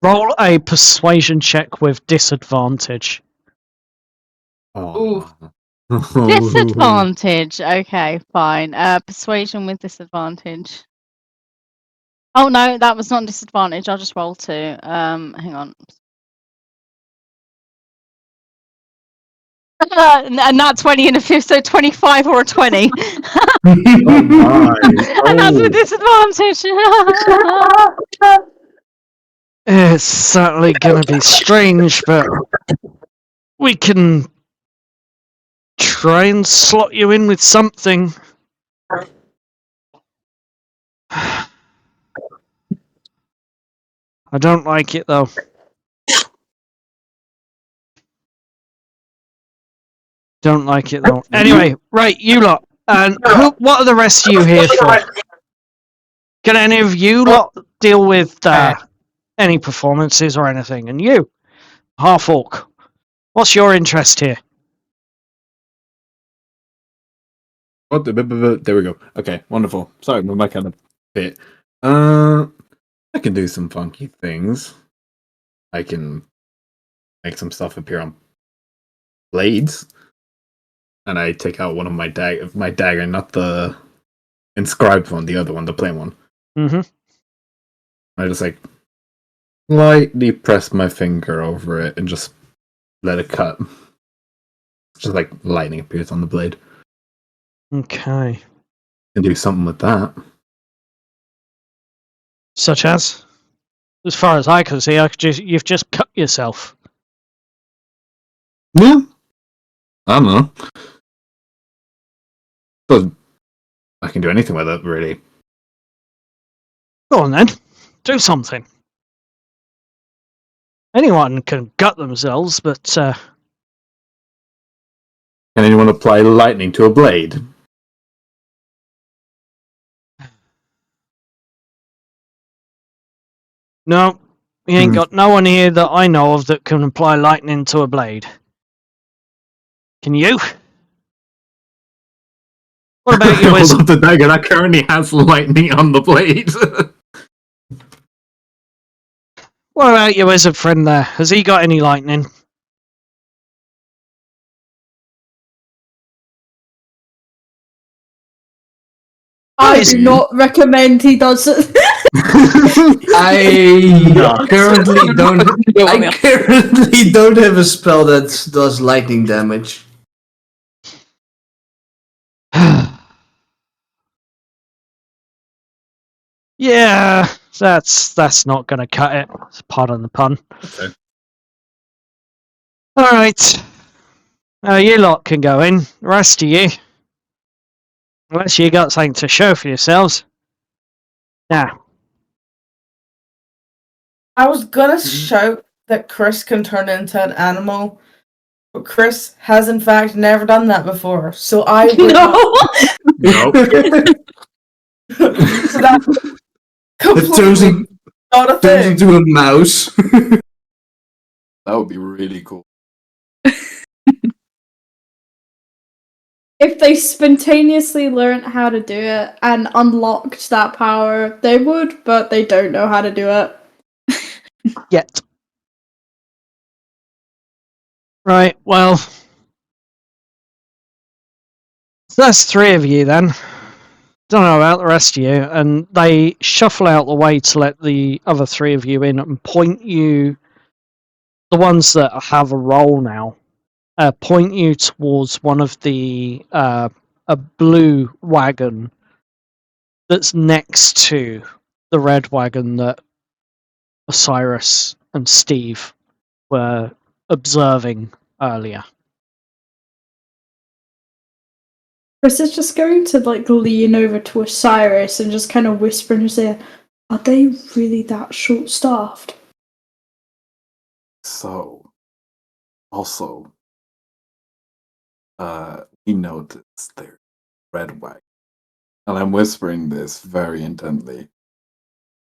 Roll a persuasion check with disadvantage. Ooh. Disadvantage. Okay, fine. Persuasion with disadvantage. Oh no, that was not disadvantage. I'll just roll 2. Hang on. And not 20 and a 5, so 25 or a 20. Oh my. And that's with disadvantage. It's certainly going to be strange, but we can try and slot you in with something. I don't like it, though. Don't like it, though. Anyway, right, you lot. And what are the rest of you here for? Can any of you lot deal with any performances or anything? And you, half-orc, what's your interest here? What there we go. Okay, wonderful. Sorry, my mic had a bit. I can do some funky things. I can make some stuff appear on blades. And I take out one of my dagger, not the inscribed one, the other one, the plain one. Mm-hmm. I just like lightly press my finger over it and just let it cut. Just like lightning appears on the blade. Okay. And do something with that. Such as? As far as I can see, you've just cut yourself. Yeah. I don't know. But I can do anything with it, really. Go on then. Do something. Anyone can gut themselves, but Can anyone apply lightning to a blade? no, you ain't got no one here that I know of that can apply lightning to a blade. Can you? What about you, Hold wizard? up the dagger that currently has lightning on the blade. What about your wizard friend there? Has he got any lightning? I Nice. do not recommend he does it. I currently don't have a spell that does lightning damage. Yeah, that's not going to cut it. Pardon the pun. Okay. All right. You lot can go in. The rest of you, unless you got something to show for yourselves. Now, I was gonna shout that Chris can turn into an animal, but Chris has in fact never done that before. So I would No. so that's It turns, completely not a turns thing. into a mouse. That would be really cool. If they spontaneously learned how to do it and unlocked that power, they would, but they don't know how to do it. yet. Right, well. So that's three of you then. Don't know about the rest of you. And they shuffle out the way to let the other three of you in and point you, the ones that have a role now, point you towards one of the, a blue wagon that's next to the red wagon that Osiris and Steve were observing earlier. Chris is just going to lean over to Osiris and just kind of whisper in his ear, "Are they really that short-staffed?" So, also, we noticed their red wagon, and I'm whispering this very intently.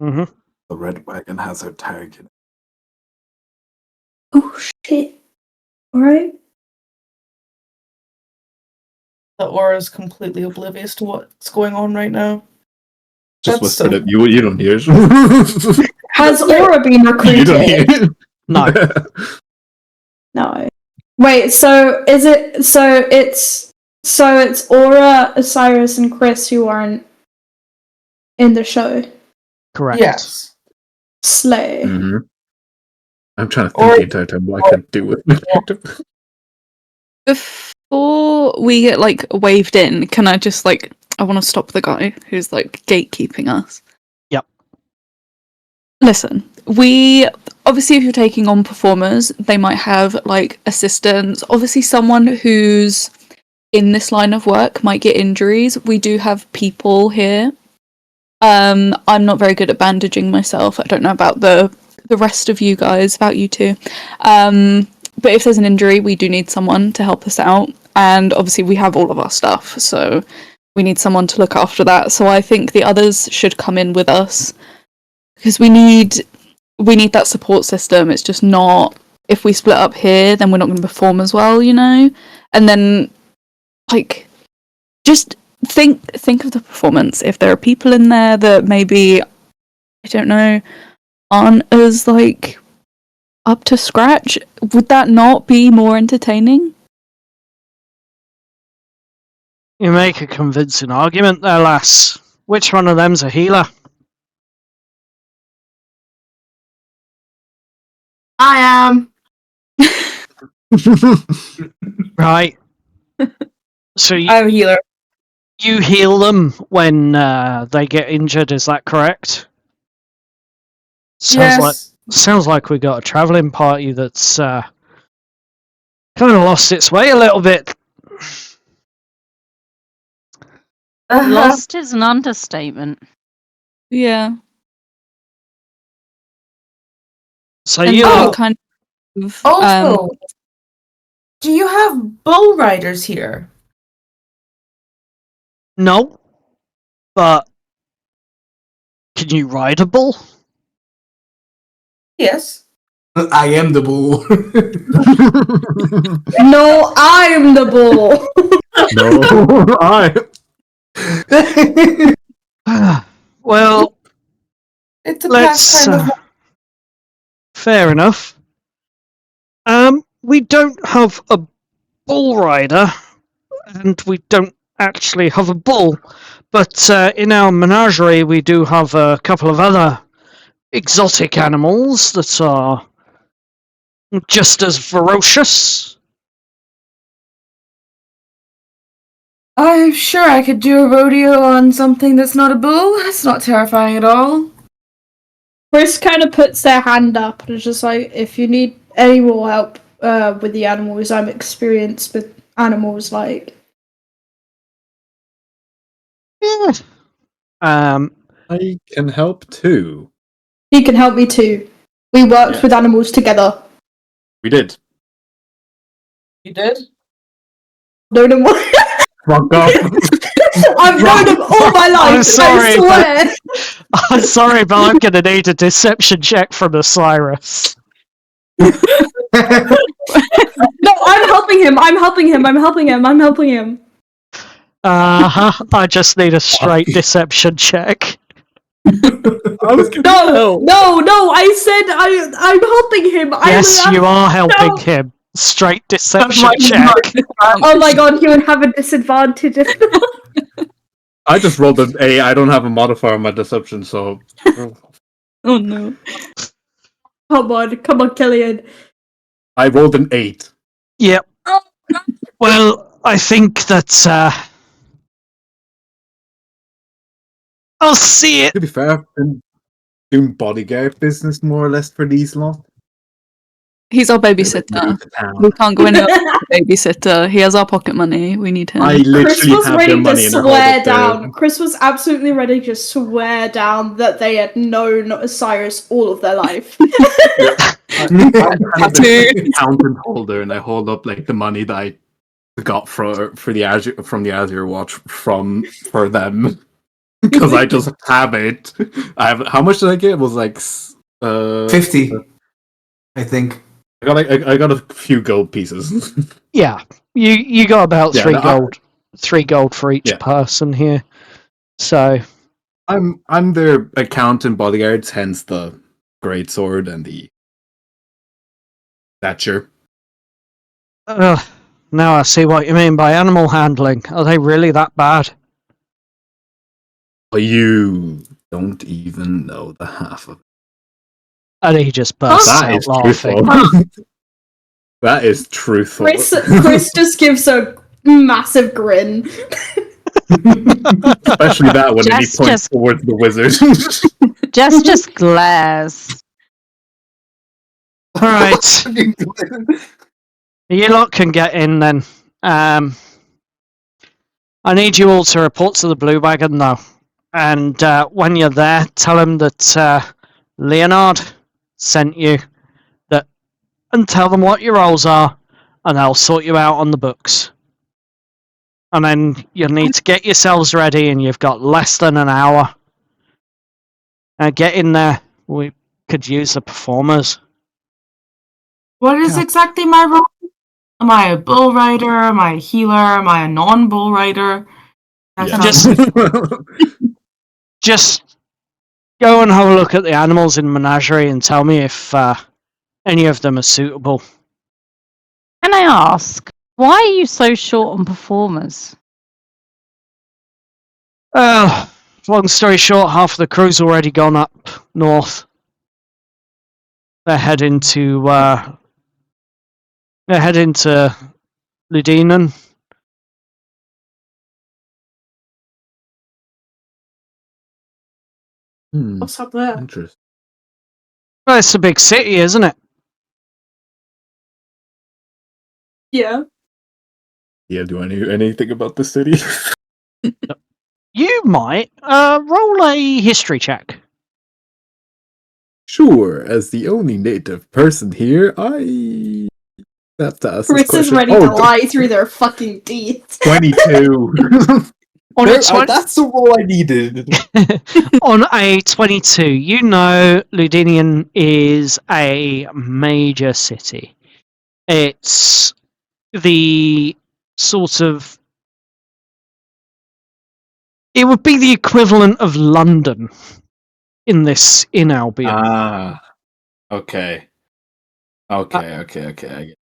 Mm-hmm. The red wagon has our target. Oh shit! All right. The aura is completely oblivious to what's going on right now. Just That's whispered so- it. You don't hear it. Has Aura been You don't hear recruited? it. No. No. Wait. So is it? So it's Aura, Osiris, and Chris who aren't in the show. Correct. Yes. Slay. Mm-hmm. I'm trying to Or- think the entire time what I could do with my character. Before we get waved in, can I just I want to stop the guy who's gatekeeping us. Yep. Listen, we obviously, if you're taking on performers, they might have like assistants. Obviously, someone who's in this line of work might get injuries. We do have people here. I'm not very good at bandaging myself. I don't know about the rest of you guys, about you two. But if there's an injury, we do need someone to help us out. And obviously, we have all of our stuff, so we need someone to look after that. So I think the others should come in with us because we need that support system. It's just not, if we split up here, then we're not going to perform as well, you know? And then, like, just think of the performance. If there are people in there that maybe, I don't know, aren't as, like, up to scratch, would that not be more entertaining? You make a convincing argument there, lass. Which one of them's a healer? I am. Right. So I'm a healer. you heal them when they get injured, is that correct? Sounds like we got a travelling party that's kind of lost its way a little bit. Lost is an understatement. Yeah. So And you what kind of Also, do you have bull riders here? no, but can you ride a bull? Yes. I am the bull. No, I'm the bull. No, I. Well, It's a let's. pastime of Fair enough. We don't have a bull rider, and we don't actually have a bull, but in our menagerie we do have a couple of other exotic animals that are just as ferocious. I'm sure I could do a rodeo on something that's not a bull. That's not terrifying at all. Chris kind of puts their hand up and is just like, if you need any more help with the animals, I'm experienced with animals, like. Yeah. I can help too. He can help me too. We worked with animals together. We did. You did? Known him. Fuck off. I've known him all my life. I'm sorry, I swear. I'm sorry, but I'm going to need a deception check from Osiris. No, I'm helping him. I'm helping him. I'm helping him. I'm helping him. I just need a straight deception check. No. I said I'm helping him. Yes, you are helping him. Straight deception check. Oh my god, he would have a disadvantage. I just rolled an A. I don't have a modifier on my deception, so. Oh no. Come on, Killian. I rolled an 8. Yep. Well, I think that I'll see it. To be fair, I've been doing bodyguard business more or less for these lot. He's our babysitter. We can't go anywhere without a babysitter. He has our pocket money. We need him. I Chris literally was have ready their to money and swear down. Chris was absolutely ready to swear down that they had known Osiris all of their life. I'm the accountant holder, and I hold up like the money that I got for the Azure from the Azure Watch for them because I just have it. I have how much did I get? It was like 50, I think. I got a few gold pieces. Yeah, you got about three gold for each Yeah. person here. So I'm their accountant bodyguards, hence the great sword and the stature. now I see what you mean by animal handling. Are they really that bad? But you don't even know the half of it. And he just bursts That out is laughing. truthful. That is truthful. Chris just gives a massive grin. Especially that when he points towards the wizard. Just glares. Right. You lot can get in then. I need you all to report to the Blue Wagon though. And when you're there, tell him that Leonard sent you. And tell them what your roles are, and they'll sort you out on the books. And then you'll need to get yourselves ready, and you've got less than an hour. Get in there. We could use the performers. What is exactly my role? Am I a bull rider? Am I a healer? Am I a non-bull rider? Just go and have a look at the animals in Menagerie and tell me if any of them are suitable. Can I ask, why are you so short on performers? Long story short, half of the crew's already gone up north. They're heading to Ludinen. What's up there? Interesting. Well, it's a big city, isn't it? Yeah. Yeah, do I know anything about the city? You might roll a history check. Sure, as the only native person here, I have to ask this Chris is question. ready to lie through their fucking teeth. 22. On There- a 20 that's the roll I needed. on a 22, you know Ludinian is a major city. It's the sort of... It would be the equivalent of London in Albion. Ah. Okay. Okay. I get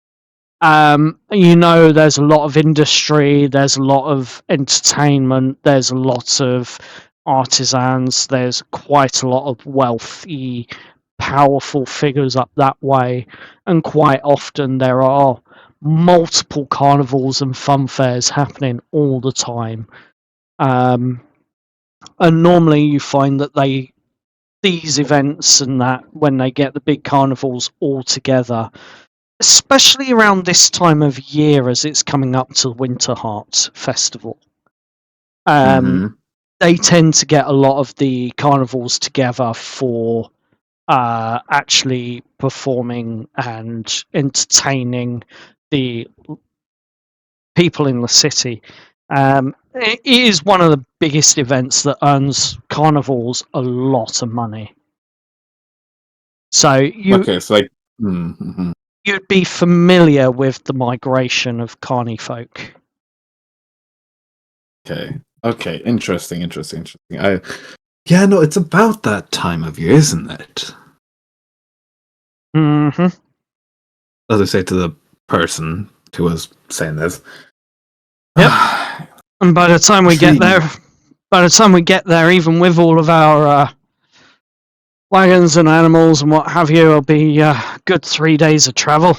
You know, there's a lot of industry, there's a lot of entertainment, there's a lot of artisans, there's quite a lot of wealthy, powerful figures up that way, and quite often there are multiple carnivals and fun fairs happening all the time. And normally you find that these events and that, when they get the big carnivals all together, especially around this time of year as it's coming up to Winter Heart Festival, they tend to get a lot of the carnivals together for actually performing and entertaining the people in the city. It is one of the biggest events that earns carnivals a lot of money. So okay, it's like you'd be familiar with the migration of carny folk. okay, interesting. Yeah, no, it's about that time of year, isn't it? Mm-hmm. As I say to the person who was saying this. Yep. And by the time we get there, even with all of our wagons and animals and what have you, it'll be a good 3 days of travel.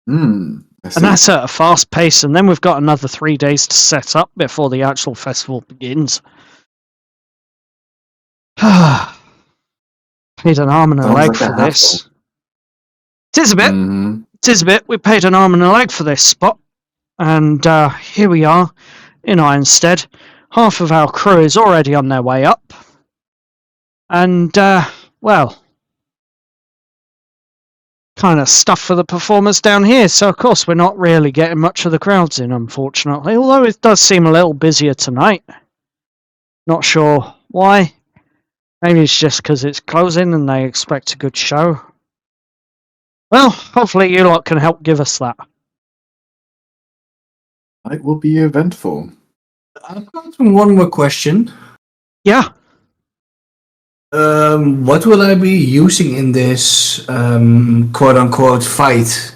I see. And that's at a fast pace, and then we've got another 3 days to set up before the actual festival begins. Paid an arm and a Sounds leg like a for this. hassle. Tis a bit. Mhm. Tis a bit. We paid an arm and a leg for this spot. And here we are in Ironstead. Half of our crew is already on their way up. And, well, kind of stuff for the performers down here. So, of course, we're not really getting much of the crowds in, unfortunately. Although it does seem a little busier tonight. Not sure why. Maybe it's just because it's closing and they expect a good show. Well, hopefully you lot can help give us that. It will be eventful. I've got one more question. Yeah. What will I be using in this quote-unquote fight?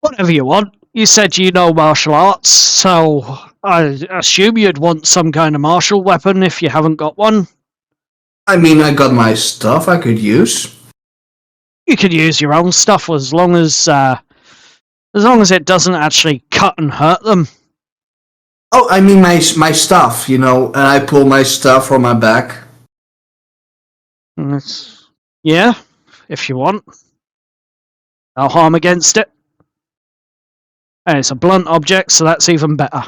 Whatever you want. You said you know martial arts, so I assume you'd want some kind of martial weapon if you haven't got one. I mean, I got my stuff I could use. You could use your own stuff as long as it doesn't actually cut and hurt them. Oh, I mean my stuff, and I pull my stuff from my back. Yeah. if you want. No harm against it. And it's a blunt object, so that's even better.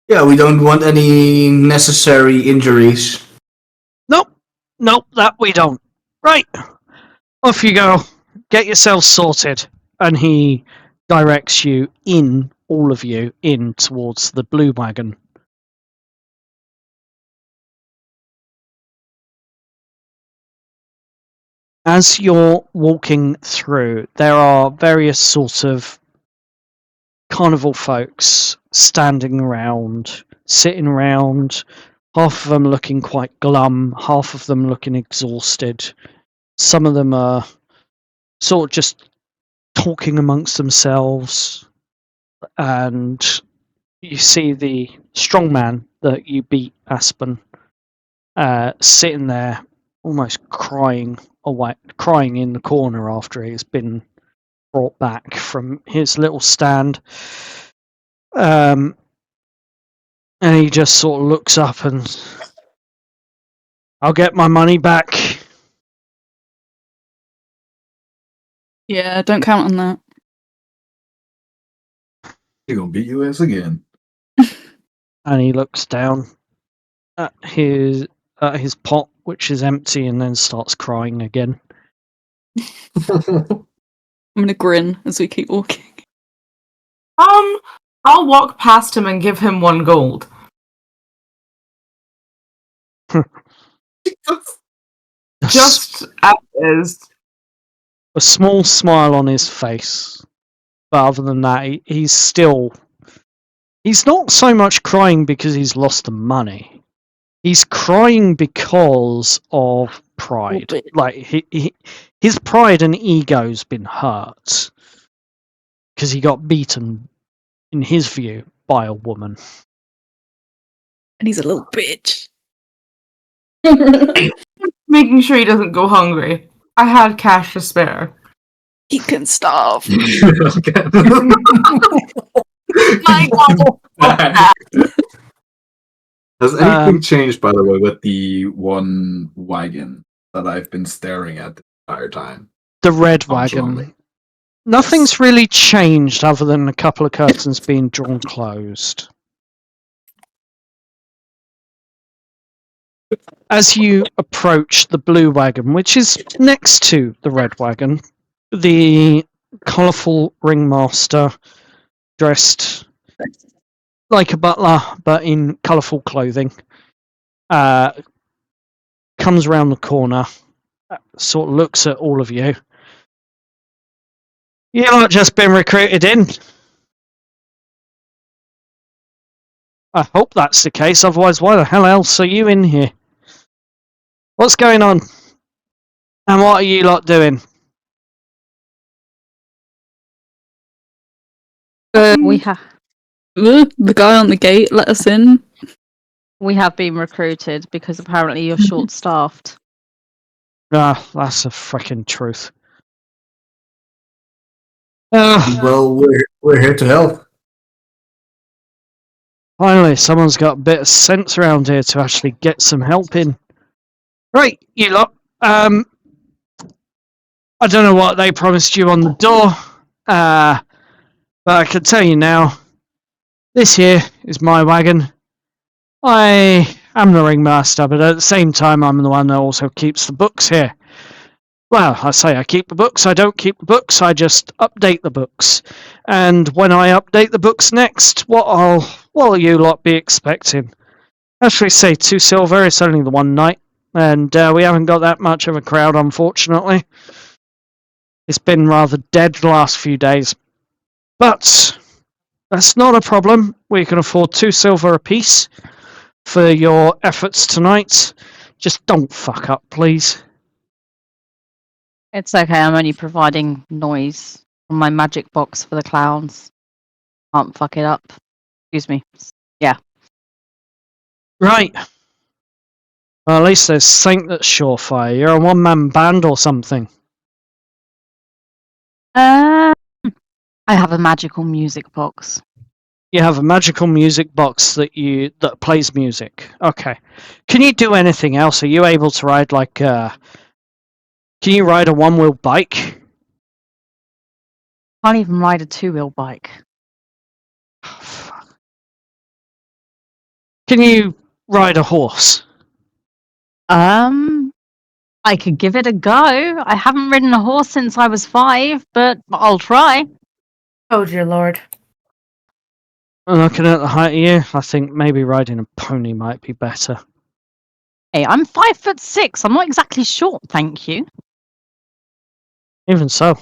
Yeah, we don't want any necessary injuries. Nope, that we don't. Right, off you go. Get yourselves sorted. And he directs you all of you, in towards the blue wagon. As you're walking through, there are various sorts of carnival folks standing around, sitting around, half of them looking quite glum, half of them looking exhausted. Some of them are sort of just talking amongst themselves, and you see the strong man that you beat, Aspen, sitting there almost crying in the corner after he's been brought back from his little stand. And he just sort of looks up and, I'll get my money back. Yeah, don't count on that. He gonna beat you ass again. And he looks down at his pot, which is empty, and then starts crying again. I'm gonna grin as we keep walking. I'll walk past him and give him 1 gold. Just as is. A small smile on his face, but other than that, he's not so much crying because he's lost the money. He's crying because of pride. Like his pride and ego's been hurt because he got beaten, in his view, by a woman. And he's a little bitch. Making sure he doesn't go hungry. I had cash to spare. He can starve. My God. Has anything changed, by the way, with the one wagon that I've been staring at the entire time? The red wagon. Nothing's really changed other than a couple of curtains being drawn closed. As you approach the blue wagon, which is next to the red wagon, the colourful ringmaster, dressed like a butler but in colourful clothing, comes around the corner, sort of looks at all of you. You've not just been recruited in. I hope that's the case, otherwise why the hell else are you in here? What's going on? And what are you lot doing? We have The guy on the gate let us in. been recruited because apparently you're short-staffed. Ah, that's the frickin' truth. Well, we're here to help. Finally, someone's got a bit of sense around here to actually get some help in. Right, you lot. I don't know what they promised you on the door, but I can tell you now, this here is my wagon. I am the ringmaster, but at the same time, I'm the one that also keeps the books here. Well, I say I keep the books, I don't keep the books, I just update the books. And when I update the books next, what will you lot be expecting? Actually, say 2 silver, it's only the one night, and we haven't got that much of a crowd, unfortunately. It's been rather dead the last few days. But that's not a problem. We can afford 2 silver apiece for your efforts tonight. Just don't fuck up, please. It's okay, I'm only providing noise from my magic box for the clowns. Can't fuck it up. Excuse me. Yeah. Right. Well, at least there's something that's surefire. You're a one-man band or something. I have a magical music box. You have a magical music box that plays music. Okay. Can you do anything else? Are you able to ride like Can you ride a one-wheel bike? Can't even ride a two-wheel bike. Can you ride a horse? I could give it a go. I haven't ridden a horse since I was 5, but I'll try. Oh dear lord. Looking at the height of you, I think maybe riding a pony might be better. Hey, I'm 5'6". I'm not exactly short, thank you. Even so.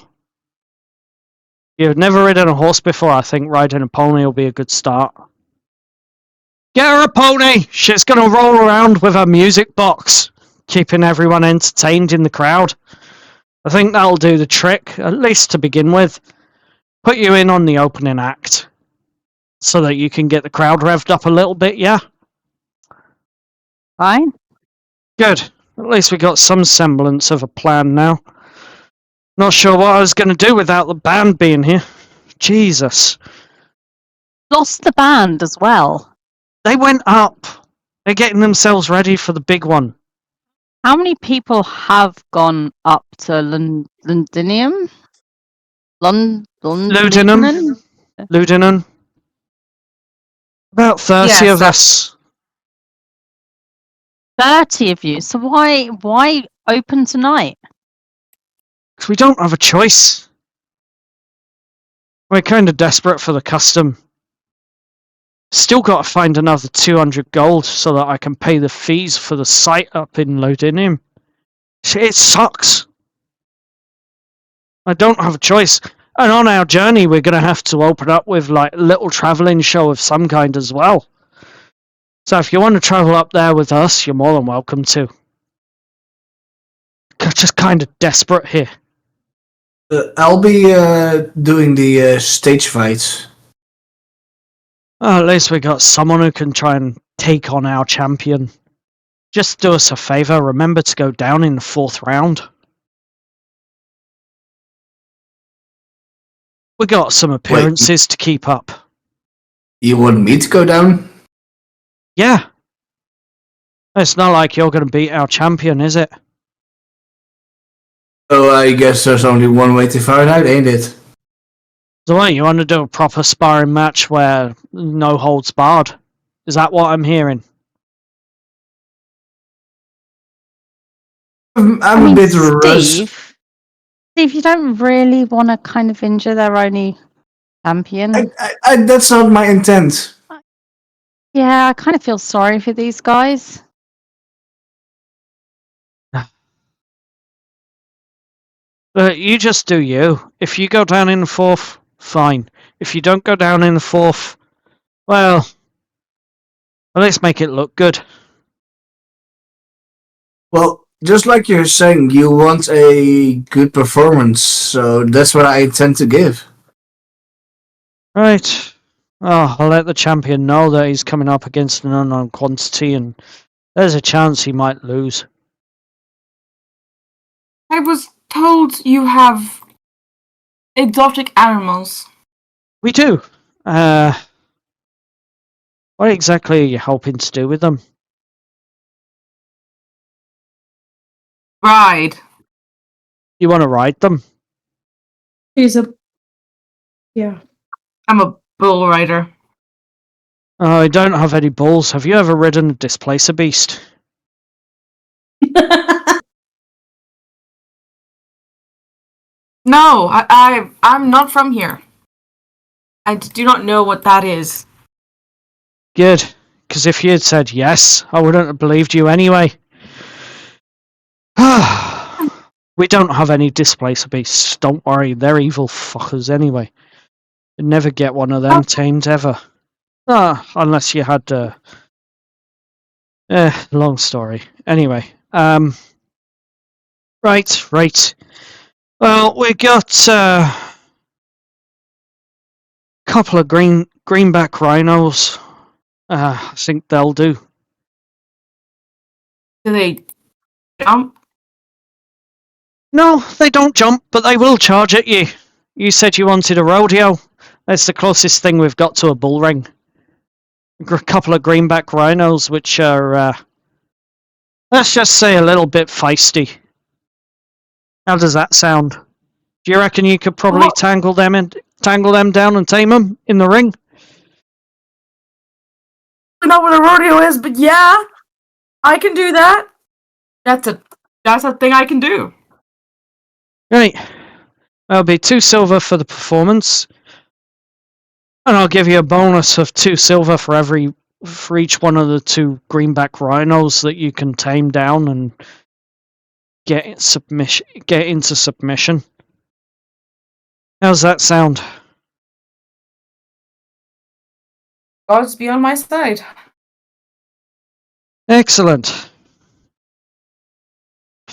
You've never ridden a horse before, I think riding a pony will be a good start. Get her a pony! She's gonna roll around with her music box, keeping everyone entertained in the crowd. I think that'll do the trick, at least to begin with. Put you in on the opening act, so that you can get the crowd revved up a little bit, yeah? Fine. Good. At least we got some semblance of a plan now. Not sure what I was going to do without the band being here. Jesus. Lost the band as well. They went up. They're getting themselves ready for the big one. How many people have gone up to Londinium? Ludinum. Ludinum. About 30 Yes, of us. 30 of you. So why open tonight? Because we don't have a choice. We're kind of desperate for the custom. Still got to find another 200 gold so that I can pay the fees for the site up in Lodinium. It sucks. I don't have a choice. And on our journey, we're going to have to open up with like a little travelling show of some kind as well. So if you want to travel up there with us, you're more than welcome to. Just kind of desperate here. I'll be doing the stage fights. Oh, at least we got someone who can try and take on our champion. Just do us a favour, remember to go down in the 4th round. We got some appearances to keep up. You want me to go down? Yeah. It's not like you're going to beat our champion, is it? Oh, I guess there's only one way to find out, ain't it? So what, you want to do a proper sparring match where no holds barred? Is that what I'm hearing? I'm I mean, a bit rusty. Steve, you don't really want to kind of injure their only champion. That's not my intent. Yeah, I kind of feel sorry for these guys. You just do you. If you go down in the 4th, fine. If you don't go down in the 4th, well, let's make it look good. Well, just like you're saying, you want a good performance, so that's what I intend to give. Right. Oh, I'll let the champion know that he's coming up against an unknown quantity and there's a chance he might lose. I was told you have exotic animals. We do. What exactly are you hoping to do with them? Ride. You want to ride them? Yeah. I'm a bull rider. I don't have any balls. Have you ever ridden a displacer beast? No, I'm not from here. I do not know what that is. Good. Because if you had said yes, I wouldn't have believed you anyway. We don't have any displacer beasts. Don't worry, they're evil fuckers anyway. You'd never get one of them tamed ever. Unless you had long story. Anyway, right. Well, we got a couple of greenback rhinos. I think they'll do. Do they jump? No, they don't jump, but they will charge at you. You said you wanted a rodeo. That's the closest thing we've got to a bull ring. A couple of greenback rhinos, which are, let's just say, a little bit feisty. How does that sound? Do you reckon you could probably Well- tangle them down and tame them in the ring? I don't know what a rodeo is, but yeah, I can do that. That's a thing I can do. Right. That'll be 2 silver for the performance. And I'll give you a bonus of 2 silver for each one of the 2 greenback rhinos that you can tame down and get into submission. How's that sound? Gods be on my side. Excellent.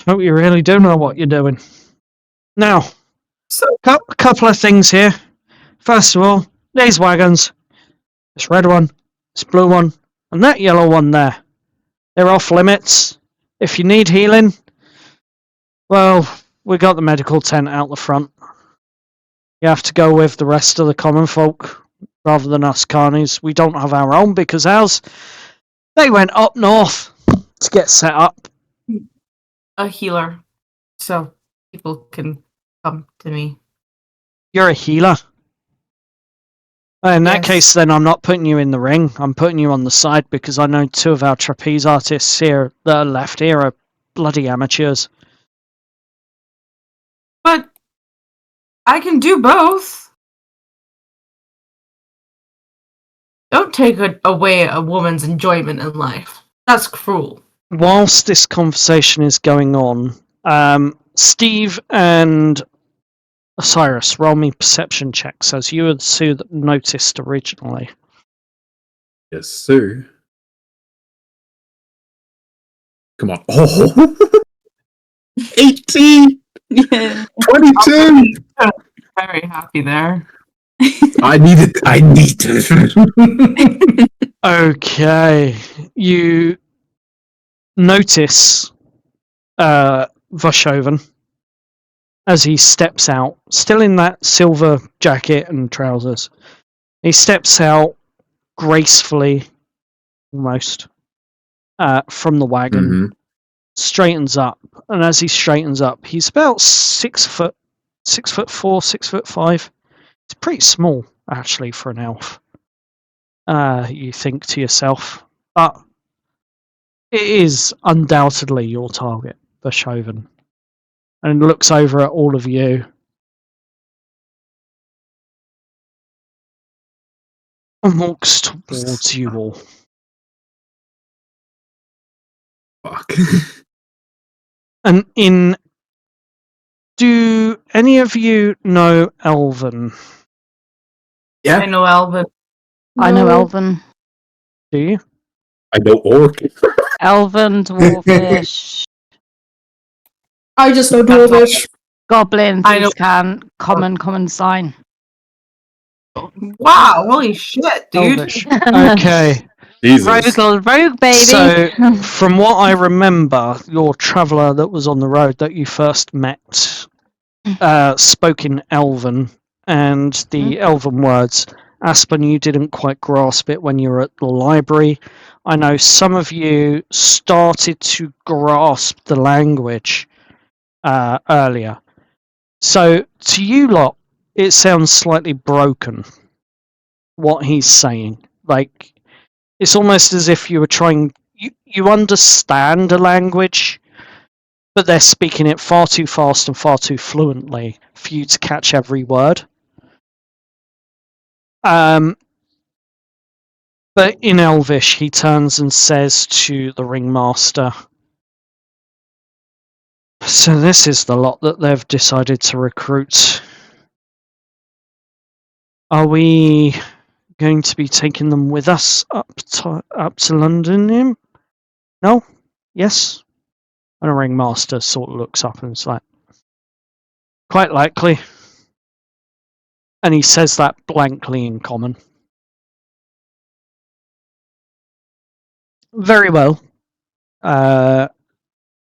Hope you really do know what you're doing. Now, So a couple of things here. First of all, these wagons. This red one, this blue one, and that yellow one there. They're off limits. If you need healing, well, we got the medical tent out the front. You have to go with the rest of the common folk rather than us carnies. We don't have our own because ours, they went up north to get set up. a healer, so people can come to me. You're a healer. In that Yes. case, then I'm not putting you in the ring. I'm putting you on the side because I know 2 of our trapeze artists here that are left here are bloody amateurs. But I can do both. Don't take away a woman's enjoyment in life. That's cruel. Whilst this conversation is going on, Steve and Osiris, roll me perception checks as you were the 2 that noticed originally. Yes, sir. Come on. Oh! 18! Yeah. 22! Very happy there. I need it. Okay, you notice Vashoven as he steps out, still in that silver jacket and trousers. He steps out gracefully, almost, from the wagon, Mhm. straightens up, and as he straightens up, he's about 6'4", 6'5". It's pretty small, actually, for an elf. You think to yourself, but it is undoubtedly your target, Vashoven, and looks over at all of you. And walks towards you all. Fuck. And do any of you know Elven? Yeah. I know Alvin. I know No. Elven. Do you? I know orc. Elven, Dwarfish, I just know Dwarvish. Goblin, I know- common sign. Wow, holy shit, dude. Elvish. Okay. Jesus. Rogue baby. So, from what I remember, your traveller that was on the road that you first met spoke in Elven, and the Elven words. Aspen, you didn't quite grasp it when you were at the library. I know some of you started to grasp the language earlier. So, to you lot, it sounds slightly broken, what he's saying. Like, it's almost as if you were trying... You understand a language, but they're speaking it far too fast and far too fluently for you to catch every word. But in Elvish, he turns and says to the ringmaster, "So this is the lot that they've decided to recruit. Are we going to be taking them with us up to London? No? Yes?" And the ringmaster sort of looks up and is like, "Quite likely." And he says that blankly in common. Very well. The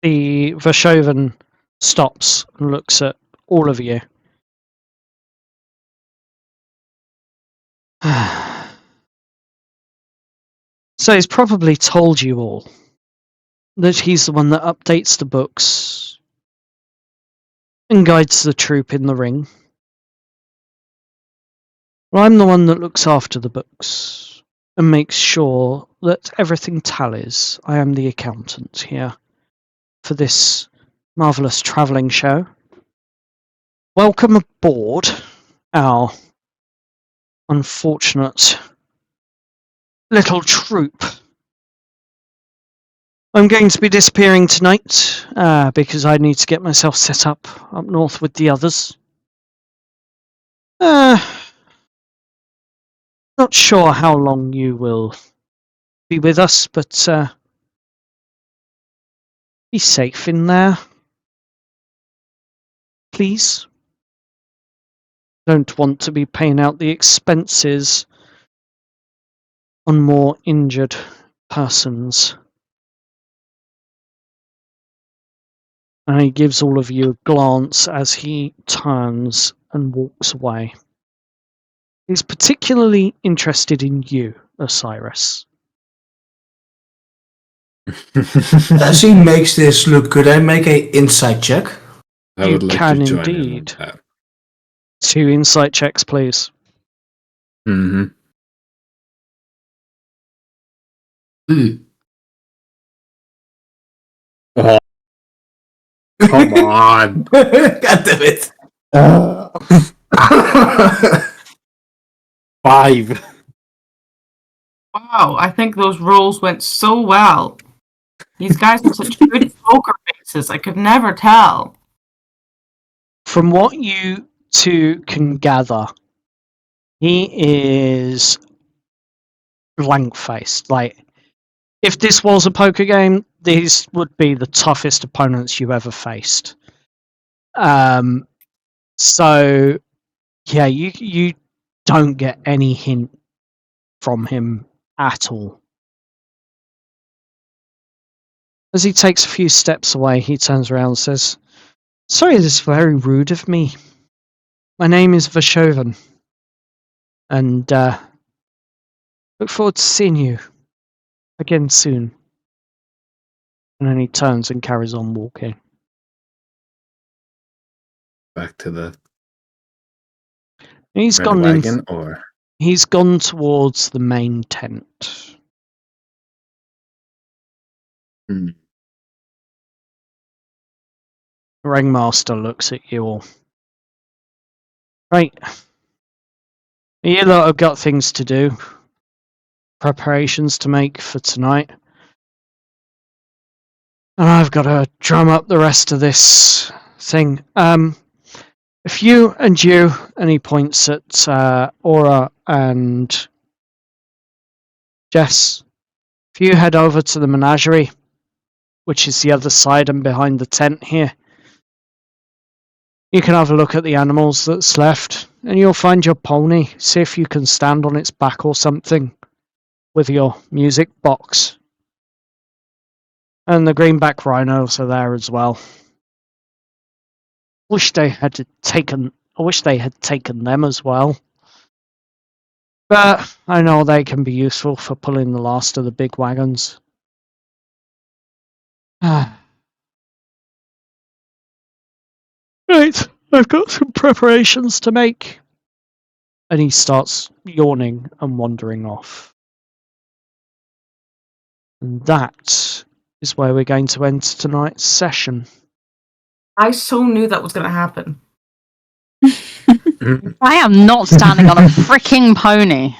Vashoven stops and looks at all of you. So he's probably told you all that he's the one that updates the books and guides the troop in the ring. Well, I'm the one that looks after the books and makes sure that everything tallies. I am the accountant here for this marvellous travelling show. Welcome aboard our unfortunate little troop. I'm going to be disappearing tonight because I need to get myself set up north with the others. Not sure how long you will be with us, but be safe in there. Please. Don't want to be paying out the expenses on more injured persons. And he gives all of you a glance as he turns and walks away. He's particularly interested in you, Osiris. As he makes this look, could I make an insight check? I You would like can to join him on indeed. that. 2 insight checks, please. Mm-hmm. Oh, come on. God damn it. 5. Wow, I think those rolls went so well. These guys have such good poker faces, I could never tell. From what you two can gather, he is blank-faced. Like, if this was a poker game, these would be the toughest opponents you ever faced. So, yeah, you don't get any hint from him at all. As he takes a few steps away, he turns around and says, "Sorry, this is very rude of me. My name is Vashovan, and look forward to seeing you again soon." And then he turns and carries on walking. Back to the He's red gone wagon, or He's gone towards the main tent. Hmm. The ringmaster looks at you all. Right. You lot have got things to do. Preparations to make for tonight. And I've got to drum up the rest of this thing. If you, and he points at Aura and Jess, if you head over to the menagerie, which is the other side and behind the tent here, you can have a look at the animals that's left, and you'll find your pony. See if you can stand on its back or something with your music box. And the greenback rhinos are there as well. I wish they had taken them as well. But I know they can be useful for pulling the last of the big wagons. Right, I've got some preparations to make. And he starts yawning and wandering off. And that is where we're going to end tonight's session. I so knew that was going to happen. I am not standing on a freaking pony.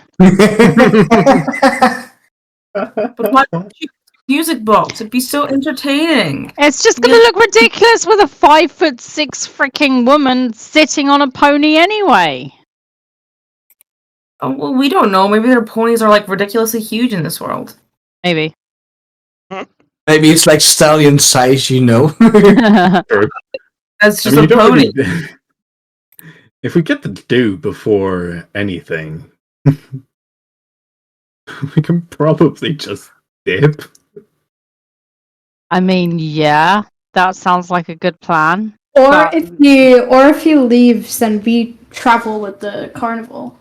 But why don't you music box? It'd be so entertaining. It's just going to look ridiculous with a 5'6" freaking woman sitting on a pony anyway. Oh, well, we don't know. Maybe their ponies are like ridiculously huge in this world. Maybe. Maybe it's like stallion size, you know. That's just I mean, a you don't pony. really- if we get the dew before anything, we can probably just dip. I mean, yeah, that sounds like a good plan. Or But- if he leaves, then we travel with the carnival.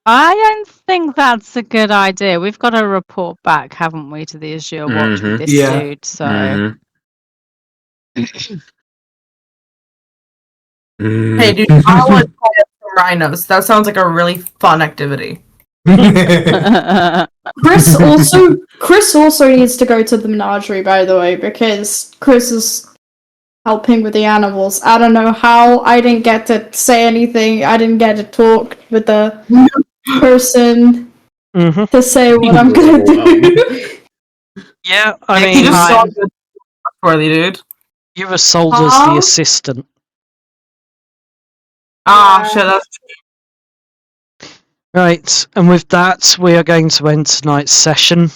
I don't think that's a good idea. We've got to report back, haven't we, to the Azure Watch with this Yeah. dude, so... Hey, dude, I want to tie up some rhinos. That sounds like a really fun activity. Chris also needs to go to the menagerie, by the way, because Chris is helping with the animals. I don't know how I didn't get to say anything. I didn't get to talk with the person to say what I'm gonna do. Yeah, I He mean, just saw good trustworthy, dude. you were sold as the assistant. Shit, that's Right, and with that, we are going to end tonight's session.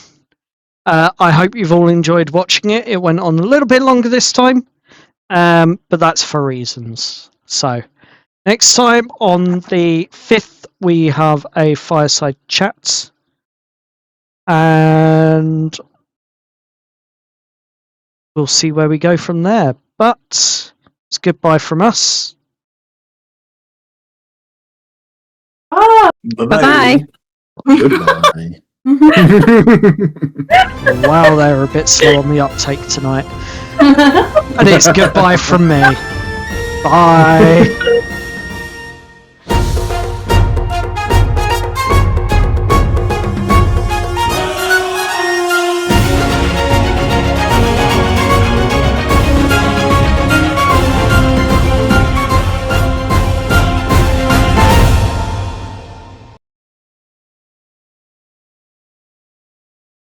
I hope you've all enjoyed watching it. It went on a little bit longer this time, but that's for reasons. So, next time on the 5th, we have a fireside chat, and we'll see where we go from there. But it's goodbye from us. Bye-bye. Goodbye. Wow, they were a bit slow on the uptake tonight. And it's goodbye from me. Bye.